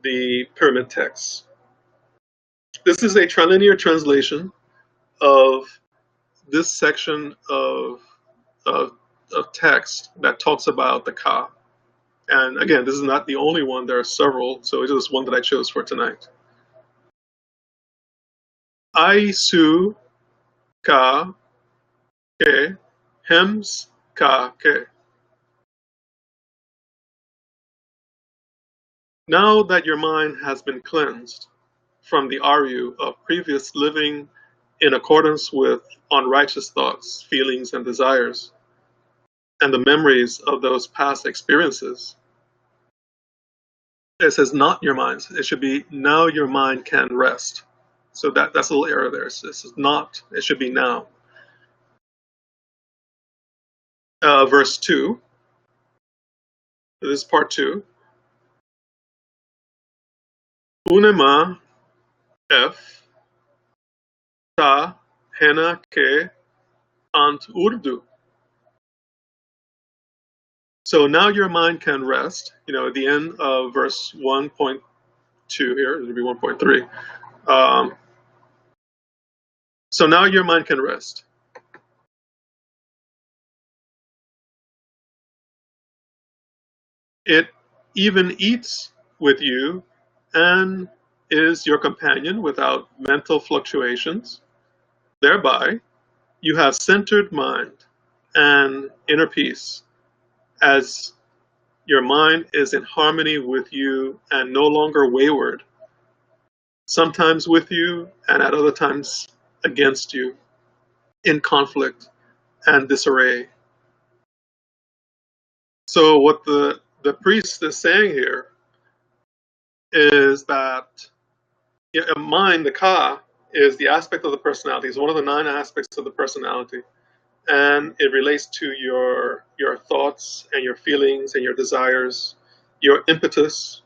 the pyramid texts. This is a trilinear translation of this section of, of text that talks about the Ka. And again, this is not the only one. There are several, so it's just one that I chose for tonight. Aisu Ka Ke Hems Ka Ke. Now that your mind has been cleansed from the Aryu of previous living in accordance with unrighteous thoughts, feelings, and desires, and the memories of those past experiences, it says not your mind. It should be now your mind can rest. So that's a little error there. This is not, it should be now. Verse 2, this is part 2. Unema F Ta Hena Ke Ant Urdu. So now your mind can rest. At the end of verse 1.2 here, it'll be 1.3. So now your mind can rest. It even eats with you and is your companion without mental fluctuations. Thereby, you have centered mind and inner peace, as your mind is in harmony with you and no longer wayward, sometimes with you and at other times against you, in conflict and disarray. So what the priest is saying here is that mind, the Ka, is the aspect of the personality. It's one of the 9 aspects of the personality. And it relates to your thoughts and your feelings and your desires, your impetus.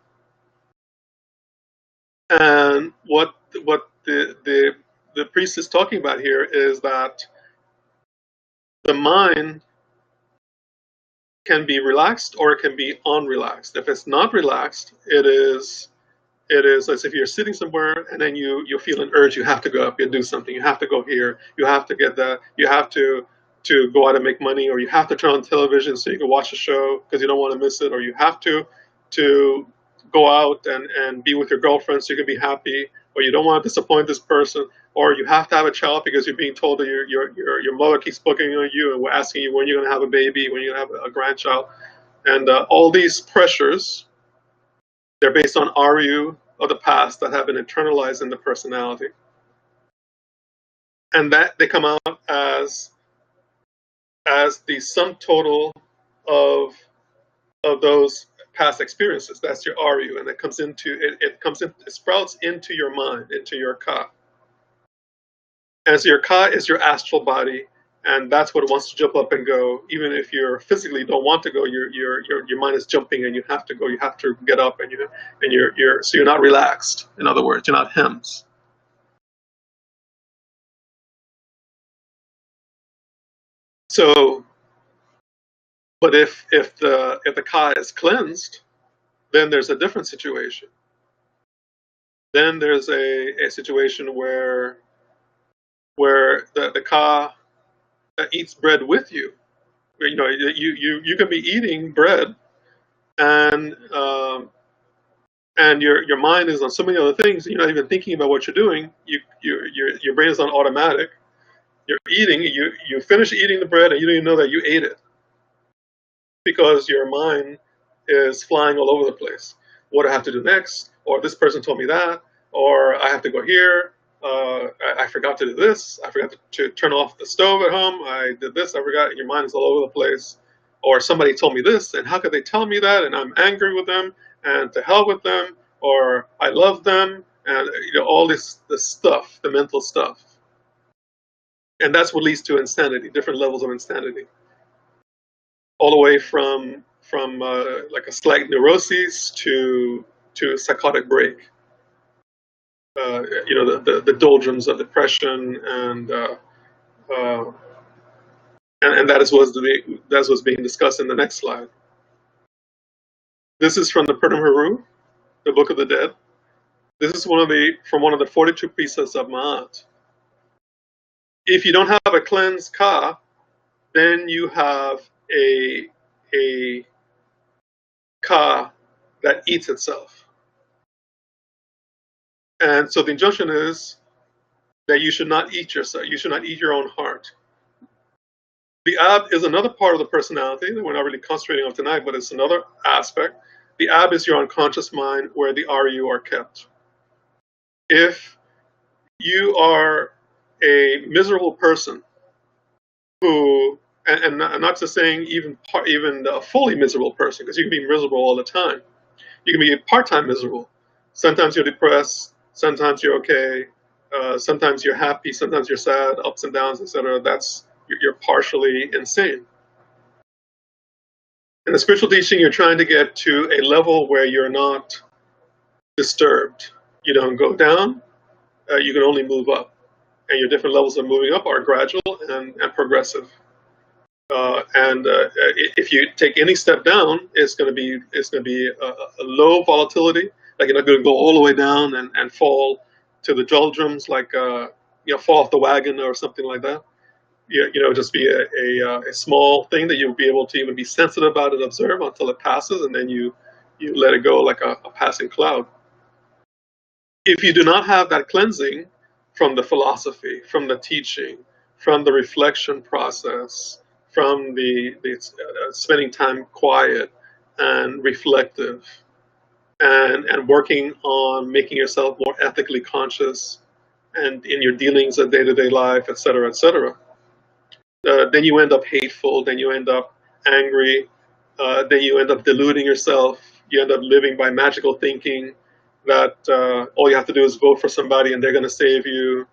And what the priest is talking about here is that the mind can be relaxed or it can be unrelaxed. If it's not relaxed, it is as if you're sitting somewhere and then you feel an urge, you have to go up and do something, you have to go here, you have to get that, you have to go out and make money, or you have to turn on television so you can watch a show because you don't want to miss it, or you have to go out and be with your girlfriend so you can be happy, or you don't want to disappoint this person, or you have to have a child because you're being told that your mother keeps booking on you and we're asking you when you're going to have a baby, when you're going to have a grandchild. And all these pressures, they're based on Aryu of the past that have been internalized in the personality. And that they come out as the sum total of those past experiences. That's your Aryu, and it comes into it sprouts into your mind, into your Ka. And so your Ka is your astral body, and that's what wants to jump up and go. Even if you physically don't want to go, your mind is jumping, and you have to go. You have to get up, and so you're not relaxed. In other words, you're not hems. So, but if the Ka is cleansed, then there's a different situation. Then there's a situation where the Ka eats bread with you. You can be eating bread, and your mind is on so many other things. You're not even thinking about what you're doing. Your brain is on automatic. You're eating. You finish eating the bread, and you don't even know that you ate it because your mind is flying all over the place. What do I have to do next? Or this person told me that. Or I have to go here. I forgot to do this. I forgot to turn off the stove at home. I did this. I forgot. Your mind is all over the place. Or somebody told me this, and how could they tell me that? And I'm angry with them, and to hell with them. Or I love them, and all this stuff, the mental stuff. And that's what leads to insanity, different levels of insanity, all the way from like a slight neuroses to psychotic break. The doldrums of depression, and that's what's being discussed in the next slide. This is from the Purnam Haru, the Book of the Dead. This is from one of the 42 precepts of Ma'at. If you don't have a cleansed ka, then you have a ka that eats itself. And so the injunction is that you should not eat yourself. You should not eat your own heart. The ab is another part of the personality that we're not really concentrating on tonight, but it's another aspect. The ab is your unconscious mind where the RU are kept. If you are a miserable person who, and not just saying even a fully miserable person, because you can be miserable all the time. You can be part-time miserable. Sometimes you're depressed, sometimes you're okay, sometimes you're happy, sometimes you're sad, ups and downs, etc. You're partially insane. In the spiritual teaching, you're trying to get to a level where you're not disturbed. You don't go down, you can only move up. And your different levels of moving up are gradual and progressive. If you take any step down, it's going to be a low volatility. Like you're not going to go all the way down and fall to the doldrums, like fall off the wagon or something like that. Just be a small thing that you'll be able to even be sensitive about it, observe until it passes, and then you let it go like a passing cloud. If you do not have that cleansing from the philosophy, from the teaching, from the reflection process, from the spending time quiet and reflective, and working on making yourself more ethically conscious, and in your dealings of day-to-day life, etc., then you end up hateful, then you end up angry, then you end up deluding yourself. You end up living by magical thinking that all you have to do is vote for somebody and they're going to save you.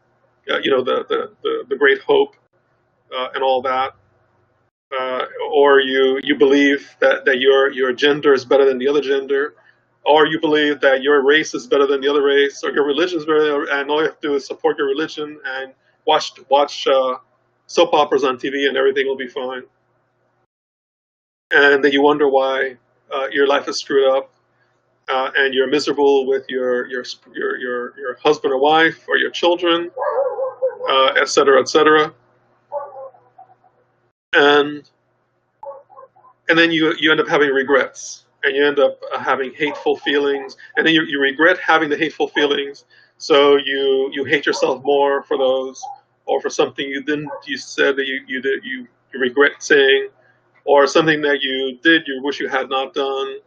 The great hope and all that. Or you believe that your gender is better than the other gender, or you believe that your race is better than the other race, or your religion is better, and all you have to do is support your religion and watch soap operas on TV, and everything will be fine. And then you wonder why your life is screwed up, and you're miserable with your husband or wife or your children, et cetera, et cetera. And then you end up having regrets, and you end up having hateful feelings, and then you regret having the hateful feelings, so you hate yourself more for those, or for something you said that you regret saying, or something that you did you wish you had not done,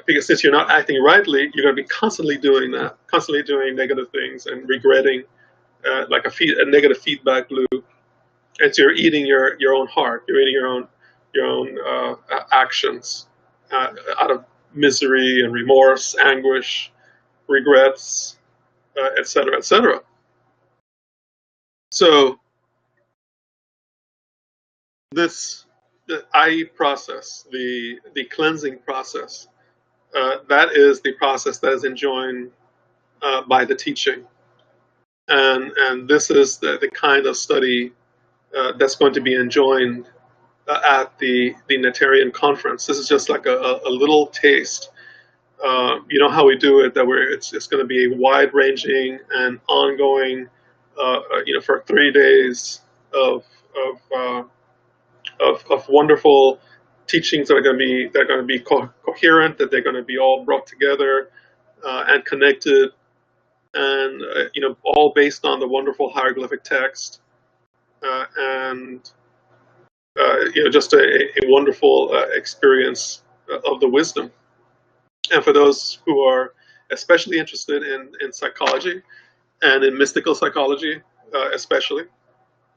because since you're not acting rightly, you're going to be constantly doing that, constantly doing negative things and regretting, like a negative feedback loop. And so you're eating your own heart. You're eating your own actions out of misery and remorse, anguish, regrets, et cetera, et cetera. So the I process, the cleansing process, that is the process that is enjoined by the teaching, and this is the kind of study that's going to be enjoined at the Netarian conference. This is just like a little taste. You know how we do it, that it's going to be wide-ranging and ongoing, for 3 days of wonderful teachings that are going to be coherent, that they're going to be all brought together and connected, and all based on the wonderful hieroglyphic text, and just a wonderful experience of the wisdom. And for those who are especially interested in psychology and in mystical psychology, especially,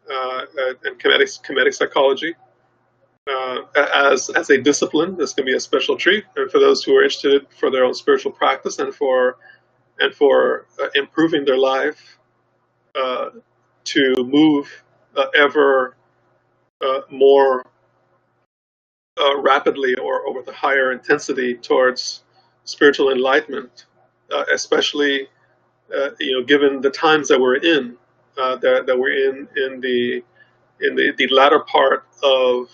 and Kemetic psychology, as a discipline, this can be a special treat. And for those who are interested for their own spiritual practice and for improving their life, to move ever more rapidly or with a higher intensity towards spiritual enlightenment, especially given the times that we're in, that we're in the latter part of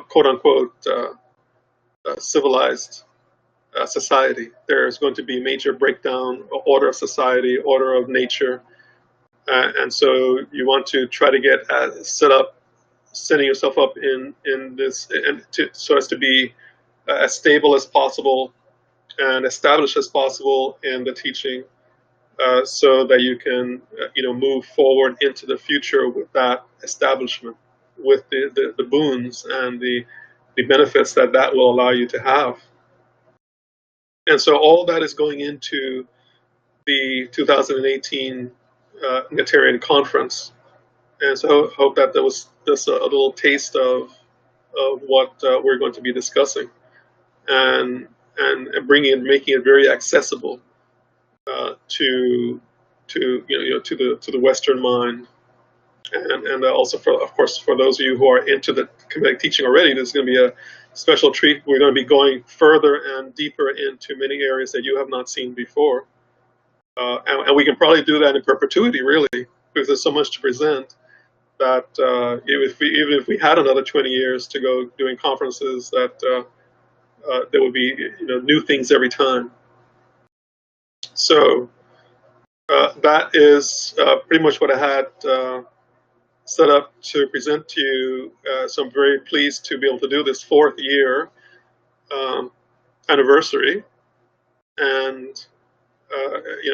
quote unquote civilized society. There's going to be major breakdown, order of society, order of nature, and so you want to try to get setting yourself up in this, and so as to be as stable as possible and established as possible in the teaching, so that you can move forward into the future with that establishment, with the boons and the benefits that that will allow you to have. And so all that is going into the 2018 Kemetian conference. And so I hope that there was just a little taste of what we're going to be discussing, and making it very accessible to to the Western mind, and also for, of course, for those of you who are into the Kemetic teaching already, there's going to be a special treat. We're going to be going further and deeper into many areas that you have not seen before, and we can probably do that in perpetuity, really, because there's so much to present that even if we had another 20 years to go doing conferences, that there would be new things every time. So that is pretty much what I had set up to present to you. So I'm very pleased to be able to do this 4th year anniversary, and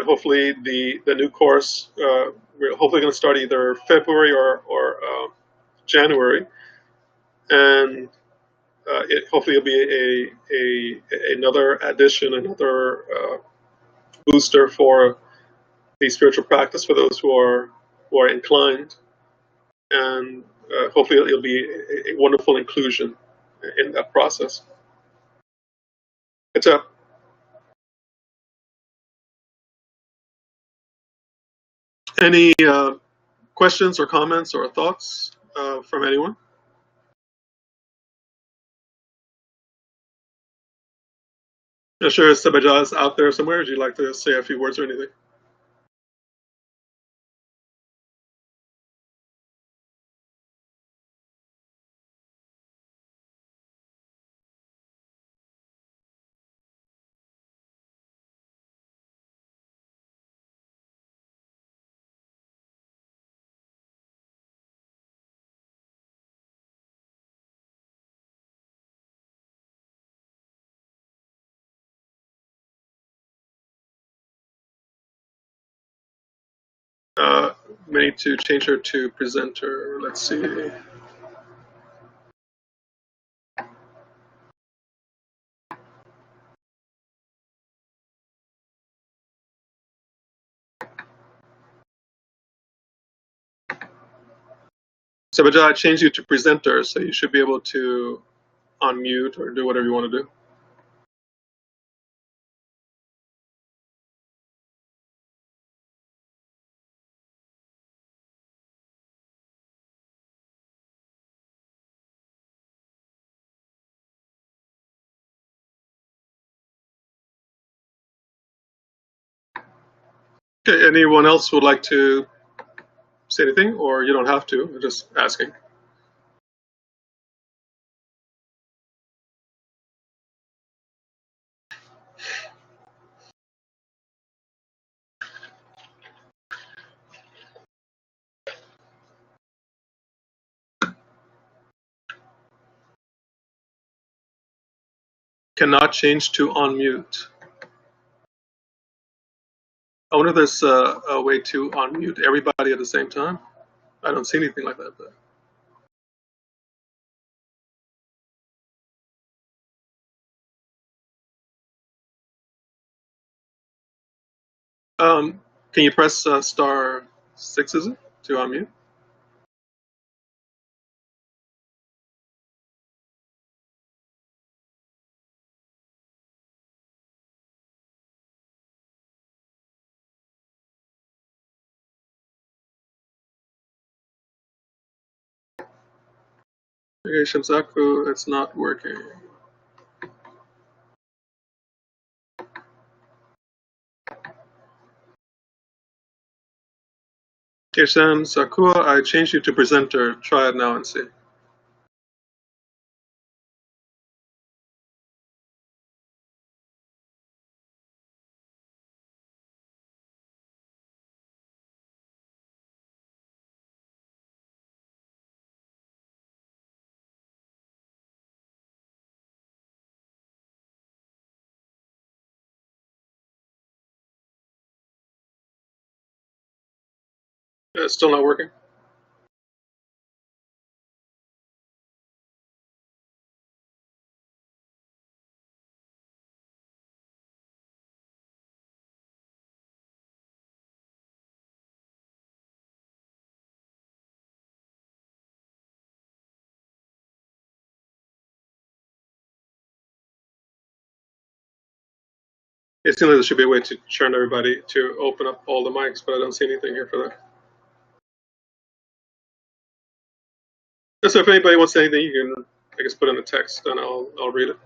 hopefully the new course, we're hopefully going to start either February or January, and hopefully it'll be another addition, another booster for the spiritual practice for those who are inclined, and hopefully it'll be a wonderful inclusion in that process. It's up. Any questions or comments or thoughts from anyone? I'm sure Sabaja is out there somewhere. Would you like to say a few words or anything? We need to change her to presenter. Let's see. Sabaja, I changed you to presenter, so you should be able to unmute or do whatever you want to do. Okay, anyone else would like to say anything, or you don't have to, I'm just asking. Cannot change to unmute. I wonder if there's a way to unmute everybody at the same time. I don't see anything like that. But can you press *6, is it, to unmute? Okay, Shamsaku, it's not working. Okay, Shamsaku, I changed you to presenter. Try it now and see. It's still not working. It seems like there should be a way to turn everybody to open up all the mics, but I don't see anything here for that. So if anybody wants anything, you can, I guess, put in the text, and I'll read it.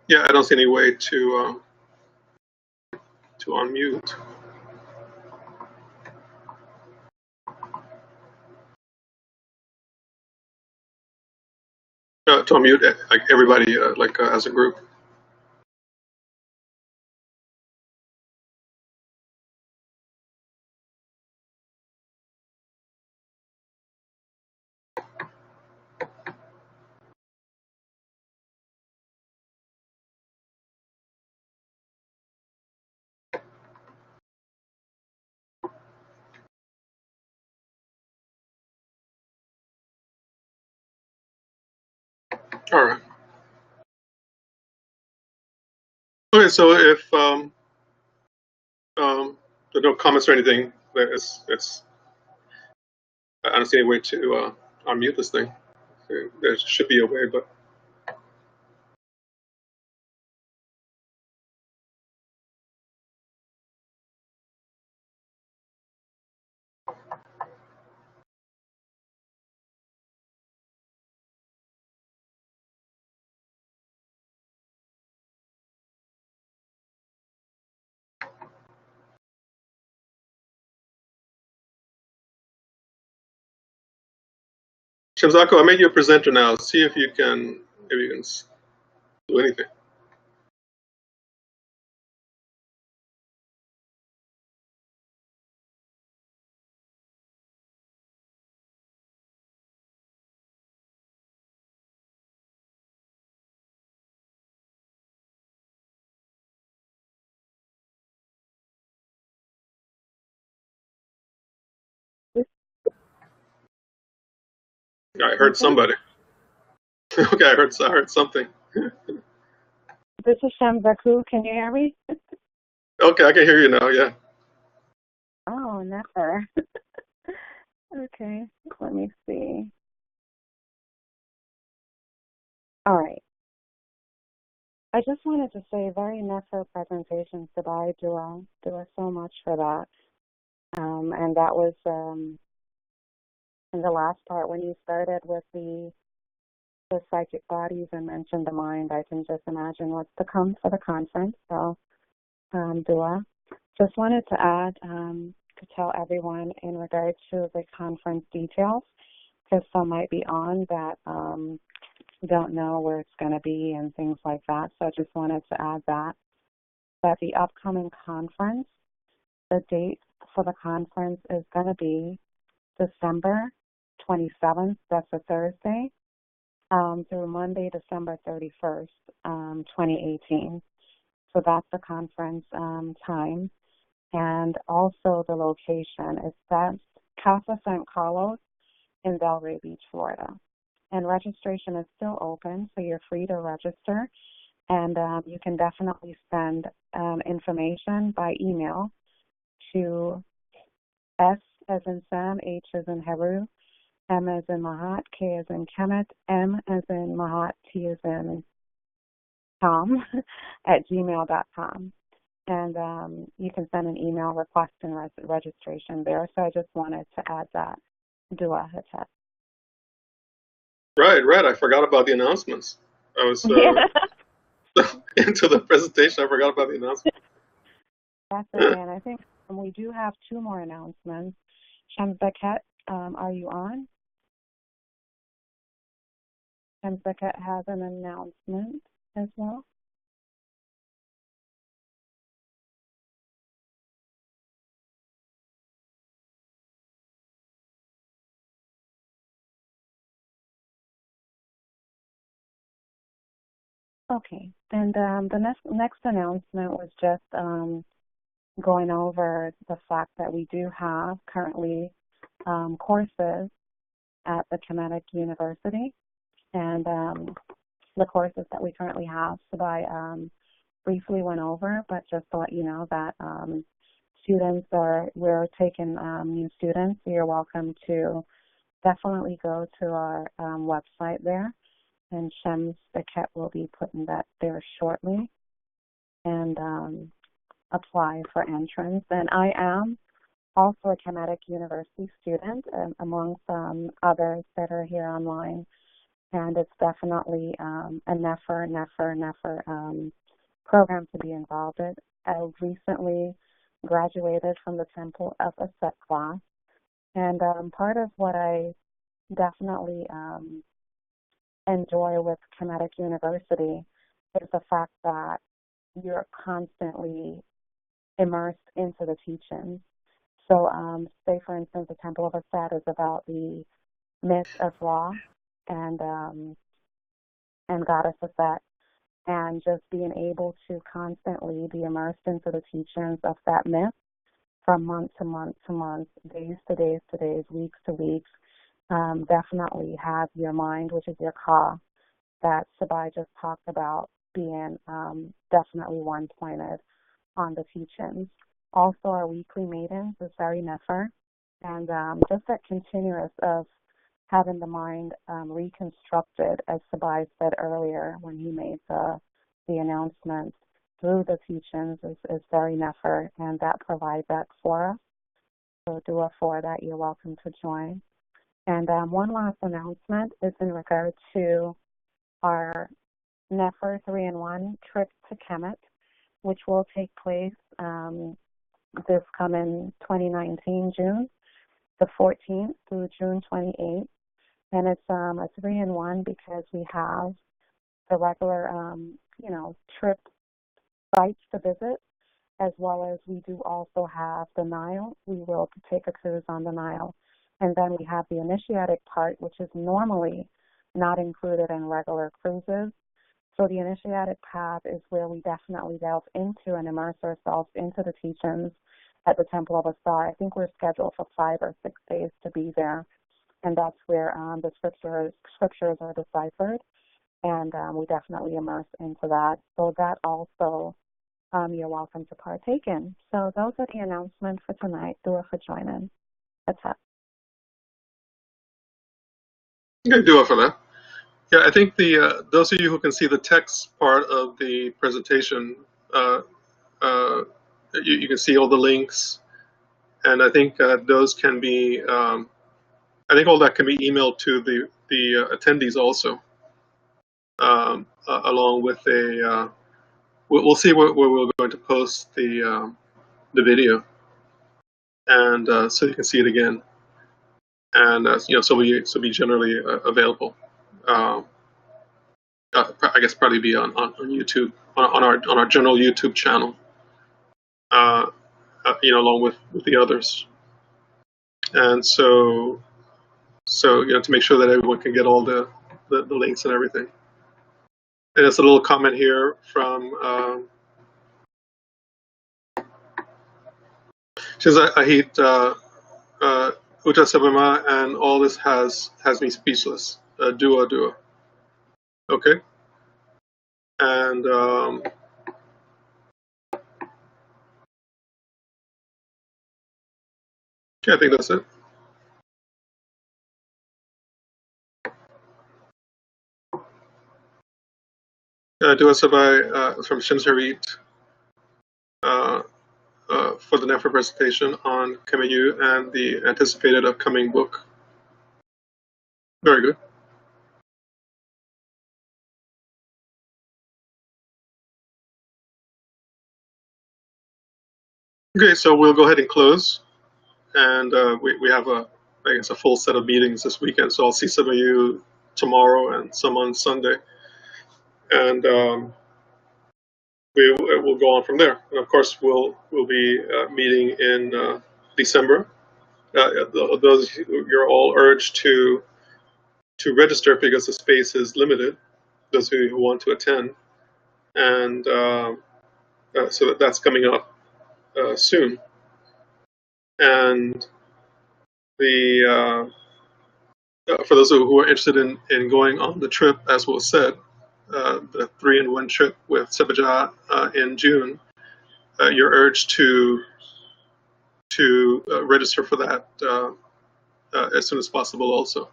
Yeah, I don't see any way to unmute. To unmute like everybody, as a group. All right. Okay, so if there are no comments or anything, it's I don't see any way to unmute this thing. There should be a way, but Shamzako, I made you a presenter now. See if you can do anything. I heard somebody. Okay, I heard something. This is Shamzaku. Can you hear me? Okay, I can hear you now. Yeah. Oh, never. Okay, let me see. All right. I just wanted to say very nice presentation today. Dua so much for that. And that was in the last part when you started with the psychic bodies and mentioned the mind. I can just imagine what's to come for the conference. So, Dua, just wanted to add to tell everyone in regard to the conference details, because some might be on that don't know where it's going to be and things like that. So I just wanted to add that the upcoming conference, the date for the conference is going to be December 27th, that's a Thursday, through Monday, December 31st, 2018. So that's the conference time. And also the location is that Casa San Carlos in Delray Beach, Florida. And registration is still open, so you're free to register. And you can definitely send information by email to S as in Sam, H as in Heru, M as in Mahat, K as in Kemet, M as in Mahat, T as in Tom, at gmail.com. And you can send an email requesting registration there. So I just wanted to add that. Dua Hatat. Right. I forgot about the announcements. I was into the presentation. I forgot about the announcement. That's okay. And I think we do have two more announcements. Beckett, are you on? Beckett has an announcement as well. Okay. And the next announcement was just going over the fact that we do have currently courses at the Kemetian University, and the courses that we currently have. So I briefly went over, but just to let you know that we're taking new students. You're welcome to definitely go to our website there, and Shems Beckett will be putting that there shortly, and apply for entrance. And I am also a Kemetian University student, among some others that are here online. And it's definitely a never program to be involved in. I recently graduated from the Temple of Aset class, and part of what I definitely enjoy with Kemetian University is the fact that you're constantly immersed into the teachings. So, say for instance, the Temple of Aset is about the myth of Ra and Goddess Aset, and just being able to constantly be immersed into the teachings of that myth from month to month to month, days to days to days, weeks to weeks, definitely have your mind, which is your ka, that Sabai just talked about, being definitely one-pointed on the teachings. Also, our weekly meetings is very nefer, and just that continuous of having the mind reconstructed, as Sabai said earlier when he made the announcement, through the teachings is very nefer, and that provides that for us. So dua for that, you're welcome to join. And one last announcement is in regard to our Nefer 3-in-1 trip to Kemet, which will take place this coming 2019 June the 14th through June 28th. And it's a 3-in-1 because we have the regular, trip sites to visit, as well as we do also have the Nile. We will take a cruise on the Nile. And then we have the initiatic part, which is normally not included in regular cruises. So the initiatic path is where we definitely delve into and immerse ourselves into the teachings at the Temple of Asaru. I think we're scheduled for 5 or 6 days to be there. And that's where the scriptures are deciphered. And we definitely immerse into that. So that also you're welcome to partake in. So those are the announcements for tonight. Dua for joining. That's it. Okay, do it for that. Yeah, I think the those of you who can see the text part of the presentation, uh, uh, you can see all the links, and I think those can be. I think all that can be emailed to the attendees also, along with a. We'll see where we're going to post the video, and so you can see it again, and so be generally available. Um, I guess probably be on YouTube on our general YouTube channel, uh, along with the others, and so to make sure that everyone can get all the links and everything. And there's a little comment here from Shiza Ahit Uta Sabama, and all this has me speechless. Dua. Okay, and yeah, I think that's it. Dua Sabai from Shimsarit for the NEFRA presentation on Kemetian and the anticipated upcoming book. Very good. Okay, so we'll go ahead and close, and we have I guess a full set of meetings this weekend. So I'll see some of you tomorrow and some on Sunday, and we'll go on from there. And of course, we'll be meeting in December. Those you're all urged to register because the space is limited. Those of you who want to attend, and so that's coming up soon. And the for those who are interested in going on the trip, as was said, the 3-in-1 trip with Sebaja in June, you're urged to register for that as soon as possible also.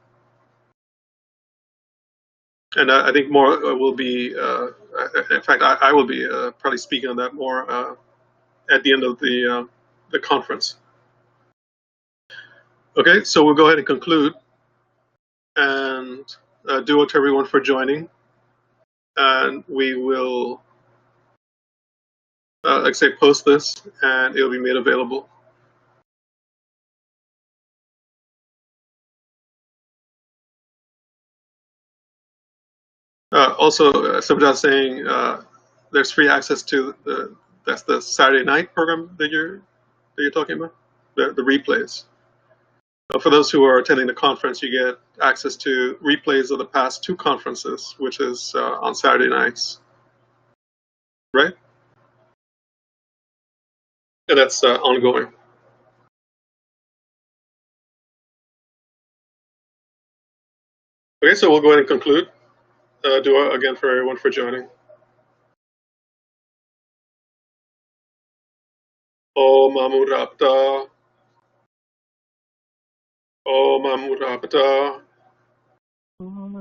And I think more will be, in fact, I will be probably speaking on that more at the end of the conference. Okay, so we'll go ahead and conclude, and duo to everyone for joining, and we will, like I say, post this, and it'll be made available. Also, Sabjad saying there's free access to that's the Saturday night program that you're talking about, the replays. For those who are attending the conference, you get access to replays of the past 2 conferences, which is on Saturday nights, right? And that's ongoing. Okay, so we'll go ahead and conclude. Do again for everyone for joining. Om Amurapta. Om Amurapta. Om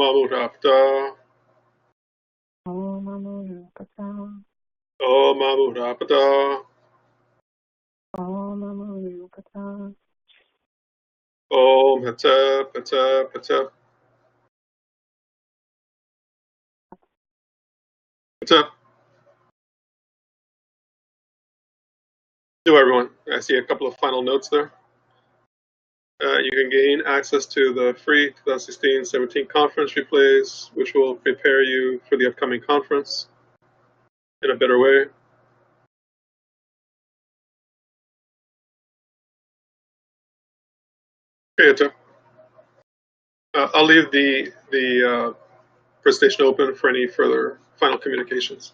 Amurapta. Om Amurapta. Om Hata Pata Pata. Pata. Do everyone. I see a couple of final notes there. You can gain access to the free 2016-17 conference replays, which will prepare you for the upcoming conference in a better way. Okay, I'll leave the presentation open for any further final communications.